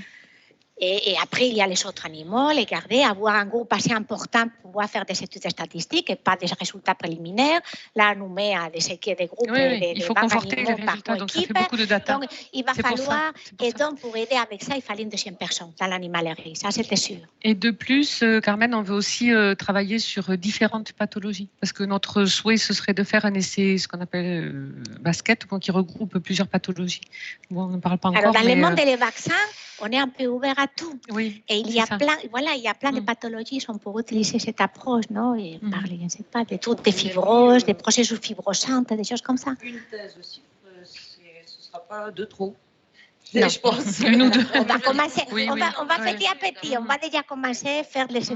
Et après, il y a les autres animaux, les garder, avoir un groupe assez important pour pouvoir faire des études statistiques et pas des résultats préliminaires. Là, on nous met à des groupes il faut conforter les résultats, donc ça fait beaucoup de data. Donc, il va falloir, et donc pour aider avec ça, il fallait une 200 personnes dans l'animalerie, ça c'était sûr. Et de plus, Carmen, on veut aussi travailler sur différentes pathologies, parce que notre souhait, ce serait de faire un essai, ce qu'on appelle basket, qui regroupe plusieurs pathologies. Bon, on ne parle pas encore. Alors, dans le monde des vaccins, on est un peu ouvert à tout. Oui, et il y a plein de pathologies, on peut utiliser cette approche, non? Et parler, je ne sais pas, des fibroses, des processus fibrosantes, des choses comme ça. Une thèse aussi, ce ne sera pas de trop. Non. Je pense. Une ou deux. On va commencer, on va petit à petit, on va déjà commencer à faire les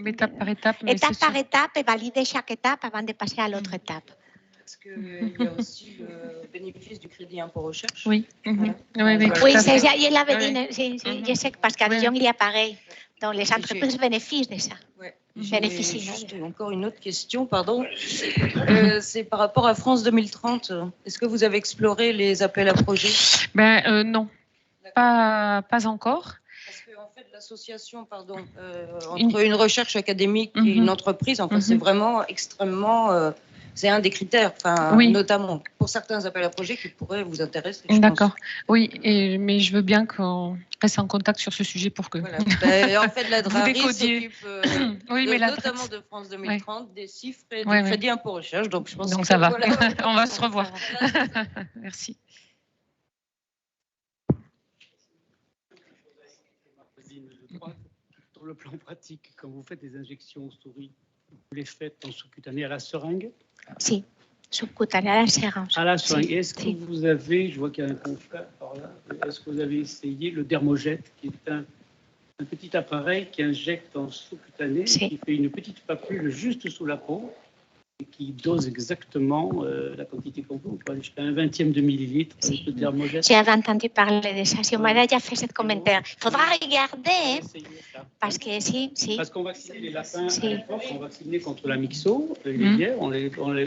étape par étape. Étape par étape et valider chaque étape avant de passer à l'autre étape. Parce qu'il y a aussi le bénéfice du crédit impôt recherche. Oui. Oui, c'est ça, je l'avais dit, je sais que parce qu'à Dijon, il y a pareil. Donc, les entreprises bénéficient de ça. Bénéficient. Juste encore une autre question, pardon. C'est par rapport à France 2030. Est-ce que vous avez exploré les appels à projets? Non, pas encore. Parce qu'en fait, l'association, entre une recherche académique et une entreprise, en fait, c'est vraiment extrêmement... c'est un des critères, notamment pour certains appels à projets qui pourraient vous intéresser. D'accord. Oui, mais je veux bien qu'on reste en contact sur ce sujet pour que. Voilà. En fait, la DRARI s'occupe notamment de France 2030, des chiffres et du crédit impôt recherche. Donc, je pense que ça va. On va se revoir. Merci. Sur le plan pratique, quand vous faites des injections souris, Vous les faites en sous-cutané à la seringue? Si, subcutánea à la seringue. À la seringue. Si, Est-ce que si. vous avez, je vois qu'il y a un confrère par là, est-ce que vous avez essayé le dermogète, qui est un petit appareil qui injecte en sous-cutané, qui fait une petite papule juste sous la peau et qui dose exactement la quantité qu'on veut. On peut aller jusqu'à un 20e de millilitre de dermogète. J'avais entendu parler de ça. Si on m'a déjà fait ce commentaire. Il faudra regarder, parce que si. Parce qu'on vaccinait les lapins à l'époque, on vaccinait contre la myxo, les lièvres,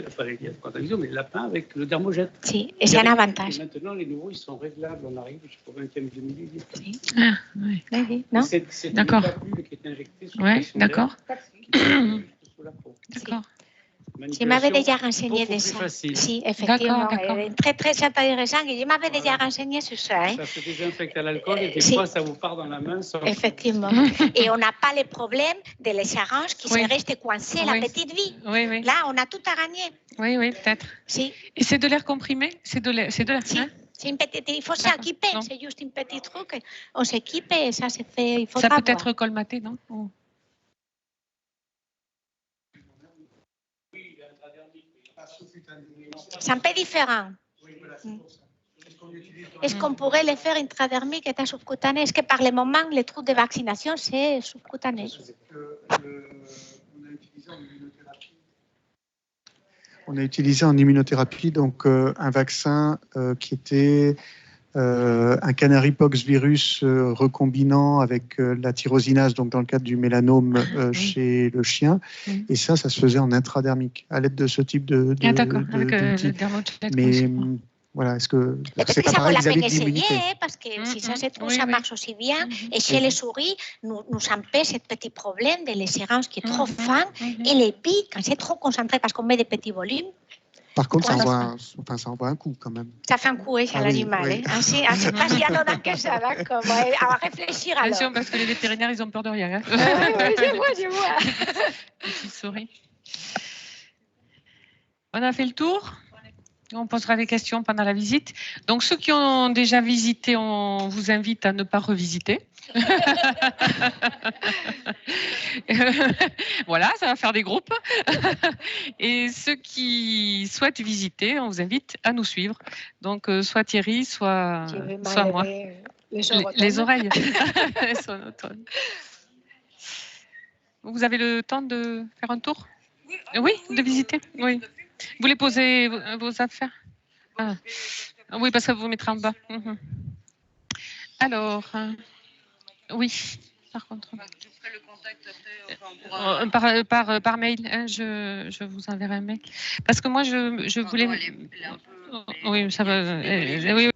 enfin les lièvres contre la myxo, mais les lapins avec le dermogète. Si, et c'est un avantage. Et maintenant, les nouveaux, ils sont réglables, on arrive jusqu'au 20e de millilitre. Si. Ah, oui. Oui, non? C'est une papule qui est injectée sous d'accord. sous la peau. D'accord. Je m'avais déjà renseigné de ça. Si, effectivement. Très, très intéressant. Je m'avais déjà renseigné sur ça. Ça se désinfecte à l'alcool et des fois, ça vous part dans la main. Effectivement. Et on n'a pas le problème de les charanges qui se restent coincées la petite vie. Oui. Là, on a tout à gagner. Oui, peut-être. Si. Et c'est de l'air comprimé? C'est de l'air, si. C'est une petite, il faut s'équiper. C'est juste un petit truc. On s'équipe et ça se fait. Il faut ça peut être colmaté, non? C'est un peu différent. Est-ce qu'on pourrait les faire intradermiques et subcutané? Est-ce que par le moment, les trous de vaccination, c'est subcutané? On a utilisé en immunothérapie donc, un vaccin qui était un canaripox virus recombinant avec la tyrosinase, donc dans le cadre du mélanome chez le chien. Et ça se faisait en intradermique, à l'aide de ce type de d'accord, avec le dermogète. Mais voilà, est-ce que c'est pas pareil vis-à-vis de l'immunité, parce que si ça se trouve, ça marche aussi bien. Et chez les souris, nous empêche ce petit problème de l'essérance qui est trop fin et les pics, quand c'est trop concentré, parce qu'on met des petits volumes. Par contre, ça envoie un coup quand même. Ça fait un coup à l'animal. Oui. C'est pas si anodin que ça, d'accord. On va réfléchir alors. Attention, parce que les vétérinaires, ils ont peur de rien. Hein. Je vois. Petite souris. On a fait le tour. On posera des questions pendant la visite. Donc, ceux qui ont déjà visité, on vous invite à ne pas revisiter. Voilà, ça va faire des groupes. Et ceux qui souhaitent visiter, on vous invite à nous suivre. Donc, soit Thierry, soit moi. Les oreilles. Vous avez le temps de faire un tour? Oui, de visiter. Oui. Vous voulez poser vos affaires? Oui, parce que vous mettrez en bas. Alors, oui, par contre. Je ferai le contact après, par mail. Hein, je vous enverrai un mail. Parce que moi, je voulais... Oui, ça va. Oui.